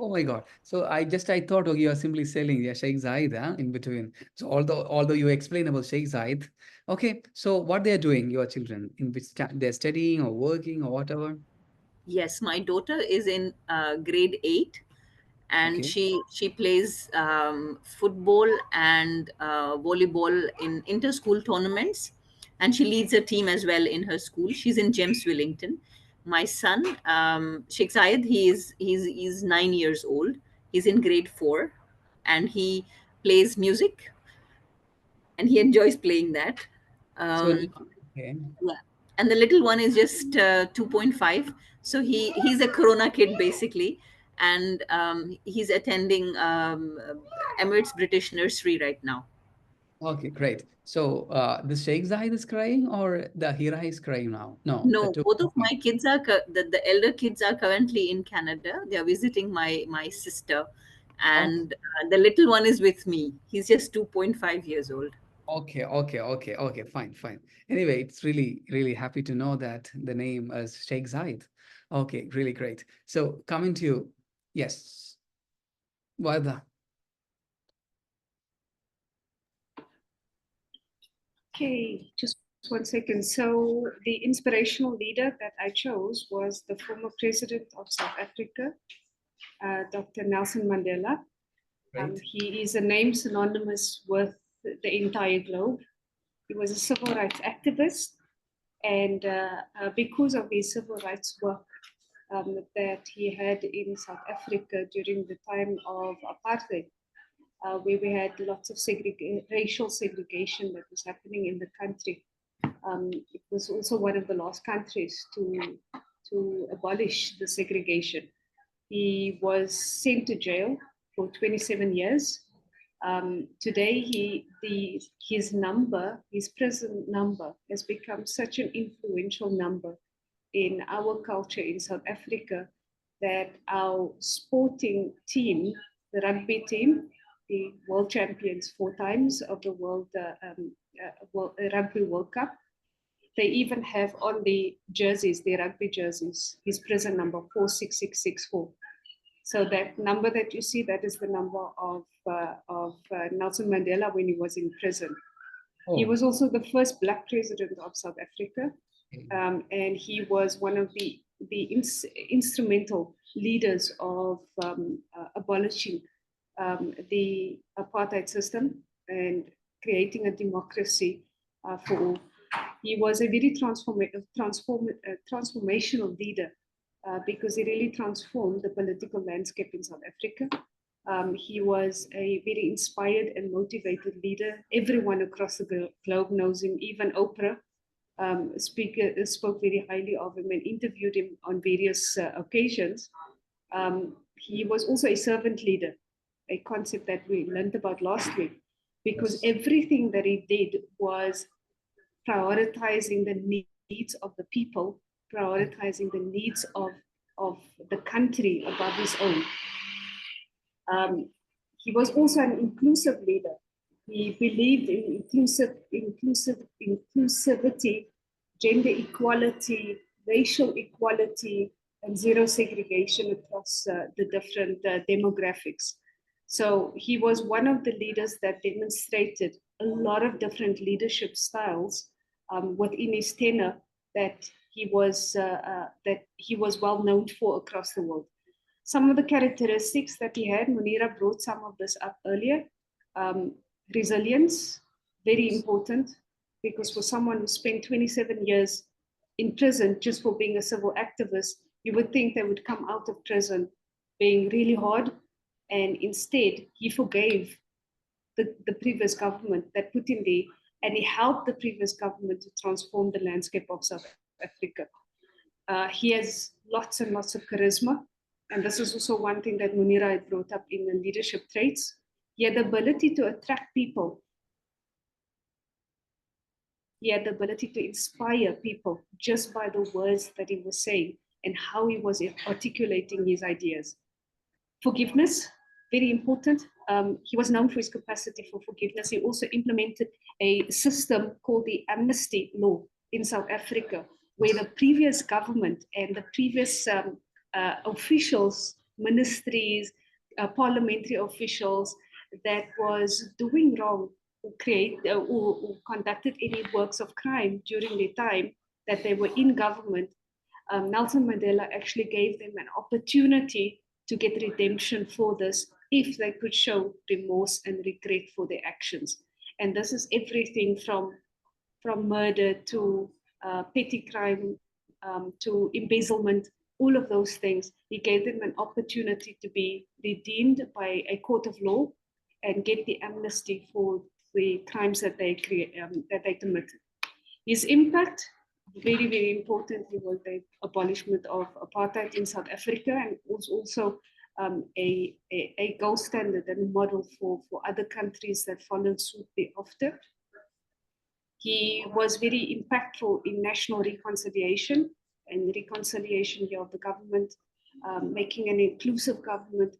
Oh my God. So I thought, okay, you are simply selling, yeah, Sheikh Zayed, huh, in between. So although you explain about Sheikh Zayed, okay. So what they're doing, your children, in which they're studying or working or whatever. Yes, my daughter is in grade 8, and Okay. she plays football and volleyball in inter-school tournaments, and she leads a team as well in her school. She's in James Wellington. My son, Sheikh Zayed, he's 9 years old. He's in grade 4, and he plays music, and he enjoys playing that. So Um, okay. yeah, and the little one is just 2.5, so he's a Corona kid basically, and he's attending Emirates British Nursery right now. Okay, great. So the Sheikh Zayed is crying or the Hira is crying now? No, the No, two. both of my kids are the elder kids are currently in Canada. They are visiting my sister, Okay. and the little one is with me. He's just 2.5 years old. Okay, fine, fine. Anyway, it's really happy to know that the name is Sheikh Zayed. Okay, really great. So coming to you, yes, Wada. Okay, just 1 second. So the inspirational leader that I chose was the former president of South Africa, Dr. Nelson Mandela. Great. He is a name synonymous with the entire globe. He was a civil rights activist, and because of his civil rights work that he had in South Africa during the time of apartheid, where we had lots of racial segregation that was happening in the country. It was also one of the last countries to abolish the segregation. He was sent to jail for 27 years. Today, his prison number, has become such an influential number in our culture in South Africa that our sporting team, the rugby team, the world champions 4 times of the Rugby World Cup, they even have on the jerseys, the rugby jerseys, his prison number 46664. So that number that you see, that is the number of Nelson Mandela when he was in prison. He Oh, was also the first Black president of South Africa, okay. and he was one of the instrumental leaders of abolishing the apartheid system and creating a democracy for all. He was a very transformational leader because he really transformed the political landscape in South Africa. He was a very inspired and motivated leader. Everyone across the globe knows him, even Oprah spoke very highly of him and interviewed him on various occasions. He was also a servant leader, a concept that we learned about last week, because Yes. everything that he did was prioritizing the needs of the people, prioritizing the needs of the country above his own. He was also an inclusive leader. He believed in inclusivity, gender equality, racial equality, and zero segregation across the different demographics. So he was one of the leaders that demonstrated a lot of different leadership styles within his tenure that he was well known for across the world. Some of the characteristics that he had, Munira brought some of this up earlier. Um, Resilience, very important, because for someone who spent 27 years in prison just for being a civil activist, you would think they would come out of prison being really hard. And instead, he forgave the previous government that put him there, and he helped the previous government to transform the landscape of South Africa. He has lots and lots of charisma. And this is also one thing that Munira had brought up in the leadership traits. He had the ability to attract people. He had the ability to inspire people just by the words that he was saying and how he was articulating his ideas. Forgiveness, very important. He was known for his capacity for forgiveness. He also implemented a system called the amnesty law in South Africa, where the previous government and the previous officials ministries, parliamentary officials that was doing wrong, who conducted any works of crime during the time that they were in government. Nelson Mandela actually gave them an opportunity to get redemption for this if they could show remorse and regret for their actions. And this is everything from murder to petty crime to embezzlement, all of those things. He gave them an opportunity to be redeemed by a court of law and get the amnesty for the crimes that that they committed. His impact, very, very importantly, was the abolishment of apartheid in South Africa, and was also a gold standard and model for other countries that followed suit thereafter. He was very impactful in national reconciliation and reconciliation of the government, making an inclusive government,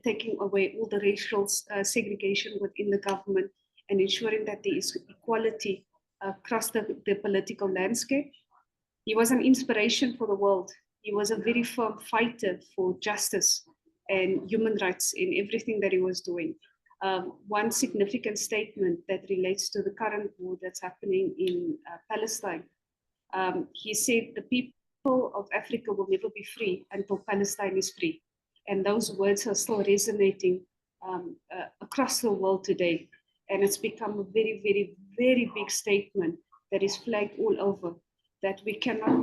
taking away all the racial segregation within the government, and ensuring that there is equality across the political landscape. He was an inspiration for the world. He was a very firm fighter for justice and human rights in everything that he was doing. One significant statement that relates to the current war that's happening in Palestine. He said, the people of Africa will never be free until Palestine is free. And those words are still resonating across the world today. And it's become a very, very, very big statement that is flagged all over, that we cannot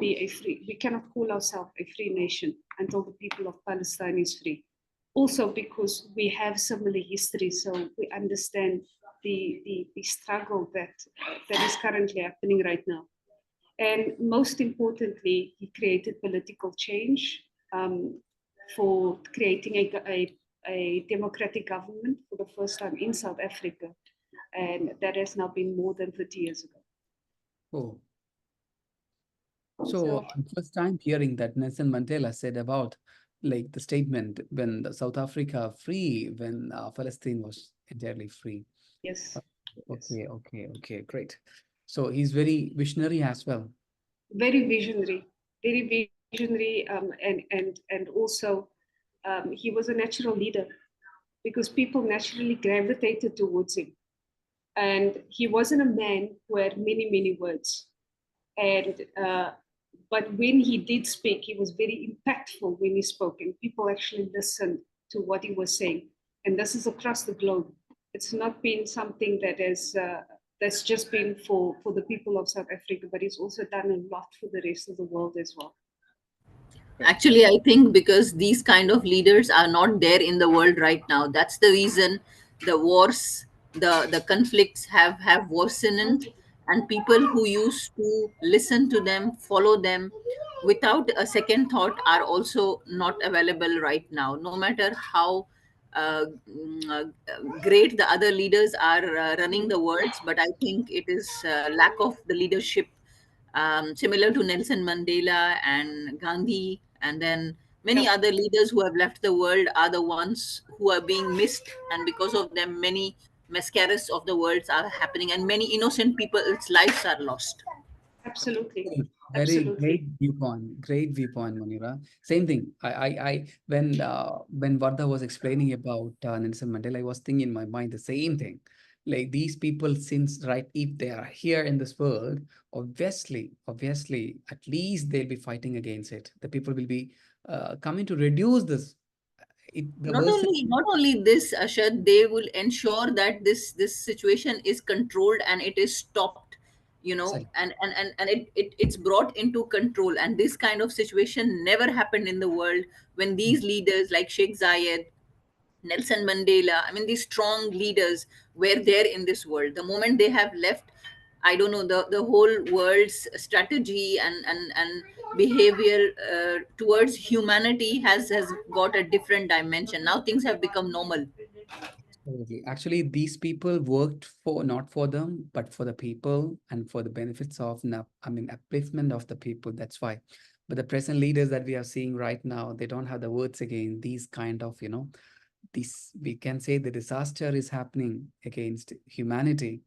call ourselves a free nation until the people of Palestine is free. Also because we have similar history, so we understand the struggle that is currently happening right now. And most importantly, he created political change for creating a democratic government for the first time in South Africa. And that has now been more than 30 years ago. Oh, so So I'm first time hearing that Nelson Mandela said about like the statement when the South Africa free, when Palestine was entirely free. yes, Uh, yes, Okay, great. So he's very visionary as well. very visionary, and also he was a natural leader because people naturally gravitated towards him. And he wasn't a man who had many words. And but when he did speak, he was very impactful when he spoke, and people actually listened to what he was saying. And this is across the globe. It's not been something that is that's just been for the people of South Africa, but he's also done a lot for the rest of the world as well. Actually, I think because these kind of leaders are not there in the world right now. That's the reason the wars, the conflicts have worsened, and people who used to listen to them, follow them without a second thought are also not available right now. No matter how great the other leaders are running the worlds, but I think it is lack of the leadership, similar to Nelson Mandela and Gandhi, and then many Yep. other leaders who have left the world are the ones who are being missed, and because of them, many mascaras of the world are happening, and many innocent people's lives are lost. Absolutely. Very Absolutely. great viewpoint. Great viewpoint, Munira. Same thing. When Vardha was explaining about Nelson Mandela, I was thinking in my mind the same thing. Like these people, since right, if they are here in this world, obviously, at least they'll be fighting against it. The people will be coming to reduce this. The not worst. only not only this, Ashad, they will ensure that this situation is controlled and it is stopped, Exactly. and it's brought into control. And this kind of situation never happened in the world when these leaders like Sheikh Zayed, Nelson Mandela, I mean, these strong leaders were there in this world. The moment they have left, I don't know, the whole world's strategy and behavior towards humanity has got a different dimension. Now things have become normal. Absolutely. Actually, these people worked for not for them, but for the people and for the benefits of, I mean, upliftment of the people. That's why. But the present leaders that we are seeing right now, they don't have the words again. These kind of, this we can say the disaster is happening against humanity,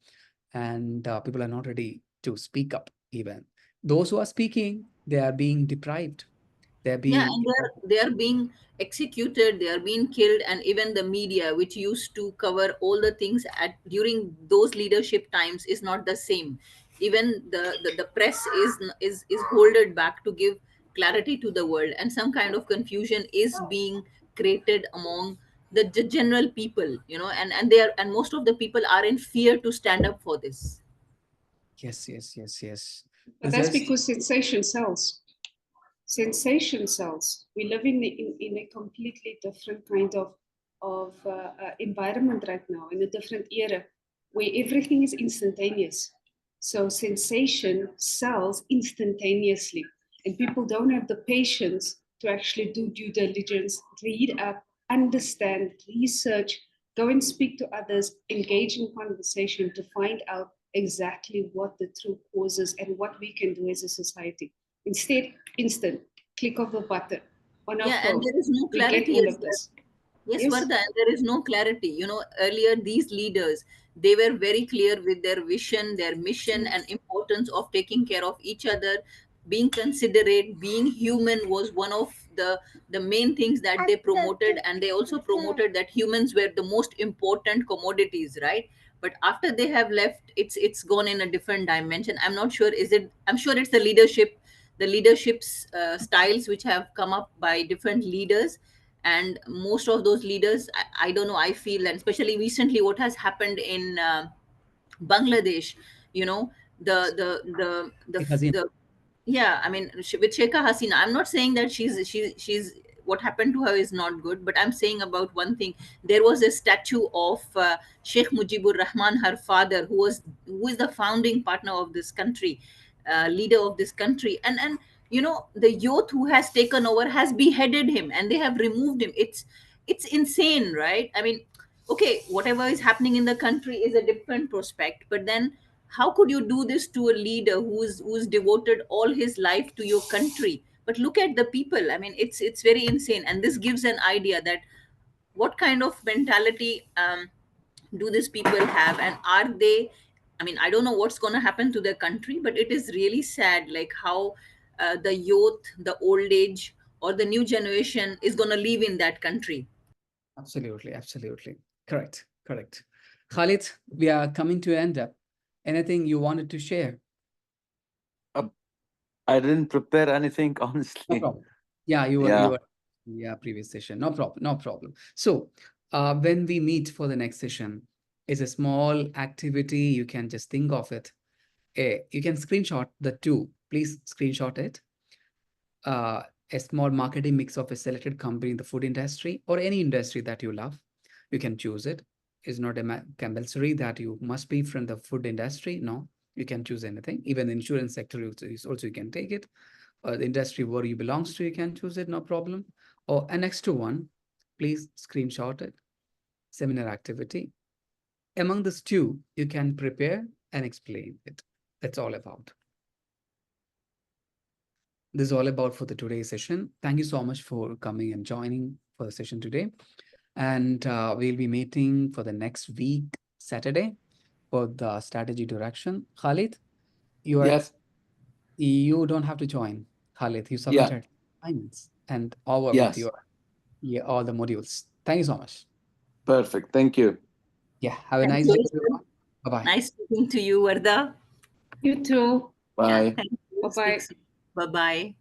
and people are not ready to speak up. Even those who are speaking, they are being deprived. They're Yeah, being, and they are being executed, they are being killed, and even the media, which used to cover all the things at during those leadership times, is not the same. Even the press is holded back to give clarity to the world, and some kind of confusion is being created among the general people, and they are, and most of the people are in fear to stand up for this. yes, yes, yes, yes. But This that's is, because sensation sells. Sensation sells. We live in a completely different kind of environment right now, in a different era where everything is instantaneous. So sensation sells instantaneously, and people don't have the patience to actually do due diligence, read up, understand, research, go and speak to others, engage in conversation to find out exactly what the true cause is and what we can do as a society. Instead, instant click of a button on our Yeah, and phone, there is no we get clarity all as of well. this. Yes, Yes. Vardha, and there is no clarity. Earlier these leaders, they were very clear with their vision, their mission, and importance of taking care of each other, being considerate, being human was one of the main things that they promoted, and they also promoted that humans were the most important commodities, right? But after they have left, it's gone in a different dimension. I'm not sure. Is it? I'm sure it's the leadership's styles which have come up by different leaders, and most of those leaders, I don't know, I feel, and especially recently what has happened in Bangladesh, you know Hazina. the yeah, I mean, with Sheikha Hasina, I'm not saying that she's what happened to her is not good, but I'm saying about one thing. There was a statue of Sheikh Mujibur Rahman, her father, who is the founding partner of this country, leader of this country, and the youth who has taken over has beheaded him, and they have removed him. It's insane, right? I mean, okay, whatever is happening in the country is a different prospect, but then how could you do this to a leader who's devoted all his life to your country? But look at the people. I mean, it's very insane, and this gives an idea that what kind of mentality do these people have, and are they, I mean, I don't know what's going to happen to their country, but it is really sad, like how the youth, the old age, or the new generation is going to live in that country. Absolutely, absolutely. Correct, correct. Khalid, we are coming to end up. Anything you wanted to share? Uh, I didn't prepare anything, No honestly. problem. Yeah, you Yeah. were, yeah, previous session. No problem, no problem. So, when we meet for the next session, it's a small activity. You can just think of it. You can screenshot the two. Please screenshot it. uh, a small marketing mix of a selected company in the food industry or any industry that you love. You can choose it. It's not a compulsory that you must be from the food industry. No, you can choose anything. Even the insurance sector, also you can take it. The industry where you belongs to, you can choose it, no problem. Or a next to one, please screenshot it. Seminar activity. Among these two, you can prepare and explain it. That's all about. This is all about for the today's session. Thank you so much for coming and joining for the session today. And we'll be meeting for the next week, Saturday, for the strategy direction. Khalid, Yes. you don't have to join. Khalid, you Yeah. submitted assignments and over with Yes. your, yeah, all the modules. Thank you so much. Perfect. Thank you. Yeah, have a Thank nice you, day, sir. everyone. Bye-bye. Nice speaking to you, Varda. You too. Yeah, Bye. thank you. Bye Speak bye. soon. Bye bye.